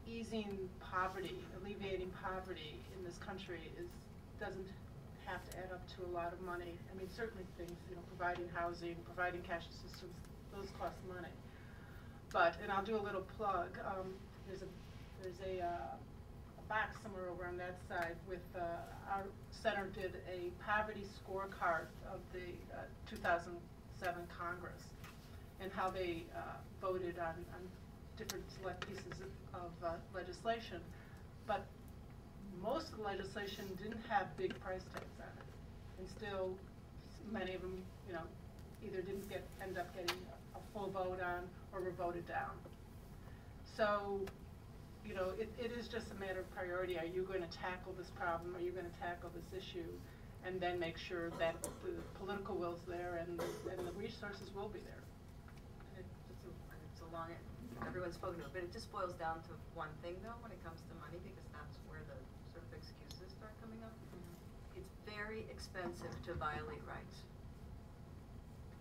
easing poverty, alleviating poverty in this country doesn't have to add up to a lot of money. I mean, certainly things, you know, providing housing, providing cash assistance, those cost money. But, and I'll do a little plug, there's a box somewhere over on that side with our center did a poverty scorecard of the 2007 Congress and how they voted on different select pieces of legislation. But most of the legislation didn't have big price tags on it, and still many of them, you know, either didn't end up getting a full vote on or were voted down. So, you know, it is just a matter of priority. Are you going to tackle this problem? Are you going to tackle this issue? And then make sure that the political will's there and the resources will be there. It's a long, everyone's spoken to it, but it just boils down to one thing though when it comes to money, because that's where the sort of excuses start coming up. It's very expensive to violate rights.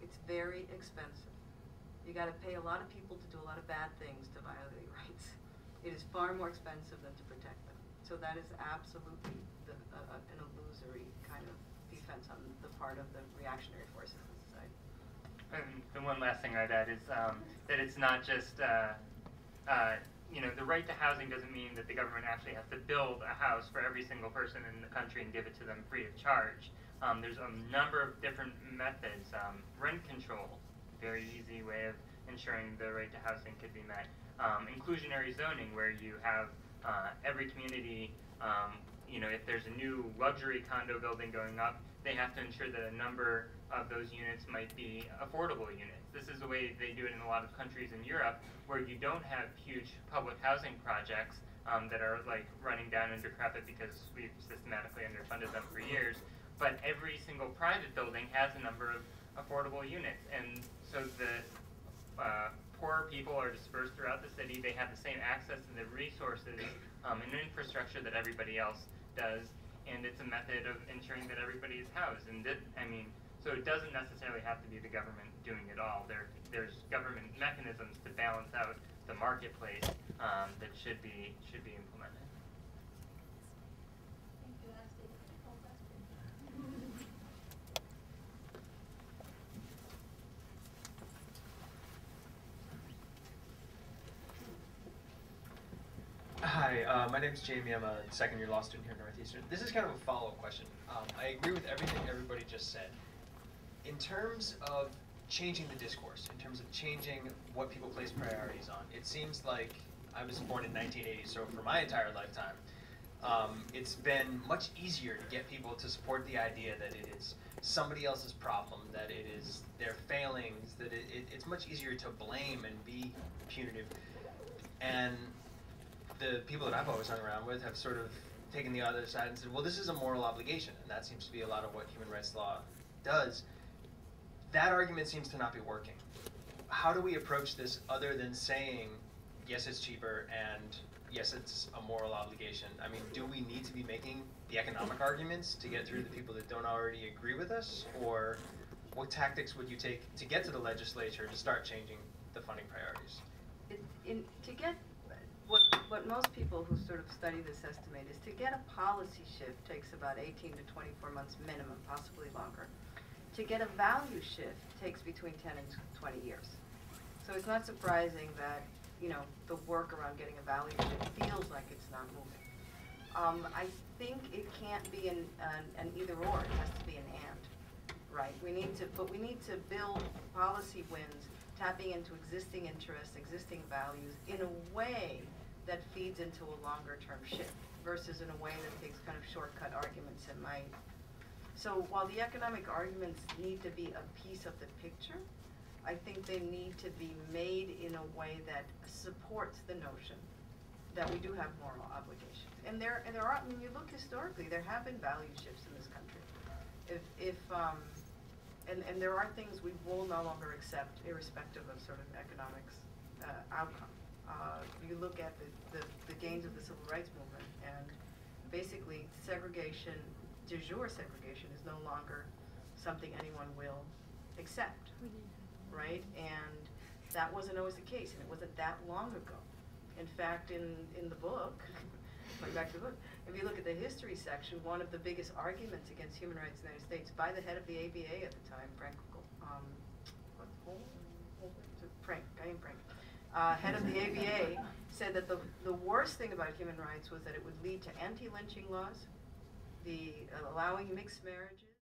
It's very expensive. You got to pay a lot of people to do a lot of bad things to violate rights. It is far more expensive than to protect them. So that is absolutely an illusory kind of defense on the part of the reactionary forces in society. And the one last thing I'd add is that it's not just, you know, the right to housing doesn't mean that the government actually has to build a house for every single person in the country and give it to them free of charge. There's a number of different methods. Rent control very easy way of ensuring the right to housing could be met. Inclusionary zoning, where you have every community, if there's a new luxury condo building going up, they have to ensure that a number of those units might be affordable units. This is the way they do it in a lot of countries in Europe, where you don't have huge public housing projects that are like running down and decrepit because we've systematically underfunded them for years, but every single private building has a number of affordable units, and so the poorer people are dispersed throughout the city. They have the same access to the resources and infrastructure that everybody else does, and it's a method of ensuring that everybody is housed. And so it doesn't necessarily have to be the government doing it all. There's government mechanisms to balance out the marketplace that should be implemented. Thank you, Ashley. Hi, my name is Jamie. I'm a second-year law student here at Northeastern. This is kind of a follow-up question. I agree with everything everybody just said. In terms of changing the discourse, in terms of changing what people place priorities on, it seems like I was born in 1980, so for my entire lifetime, it's been much easier to get people to support the idea that it is somebody else's problem, that it is their failings, that it's much easier to blame and be punitive. And the people that I've always hung around with have sort of taken the other side and said, well, this is a moral obligation, and that seems to be a lot of what human rights law does. That argument seems to not be working. How do we approach this other than saying, yes, it's cheaper, and yes, it's a moral obligation? I mean, do we need to be making the economic arguments to get through the people that don't already agree with us? Or what tactics would you take to get to the legislature to start changing the funding priorities? What most people who sort of study this estimate is to get a policy shift takes about 18 to 24 months minimum, possibly longer. To get a value shift takes between 10 and 20 years. So it's not surprising that, the work around getting a value shift feels like it's not moving. I think it can't be an either or, it has to be an and, right? We need to build policy wins, tapping into existing interests, existing values in a way that feeds into a longer term shift versus in a way that takes kind of shortcut arguments and might. So while the economic arguments need to be a piece of the picture, I think they need to be made in a way that supports the notion that we do have moral obligations. And there are, when you look historically, there have been value shifts in this country. And there are things we will no longer accept, irrespective of sort of economics outcome. You look at the gains of the civil rights movement, and basically segregation, de jure segregation, is no longer something anyone will accept, right? And that wasn't always the case, and it wasn't that long ago. In fact, in the book, going back to the book, if you look at the history section, one of the biggest arguments against human rights in the United States by the head of the ABA at the time, head of the ABA, said that the worst thing about human rights was that it would lead to anti-lynching laws, the allowing mixed marriages,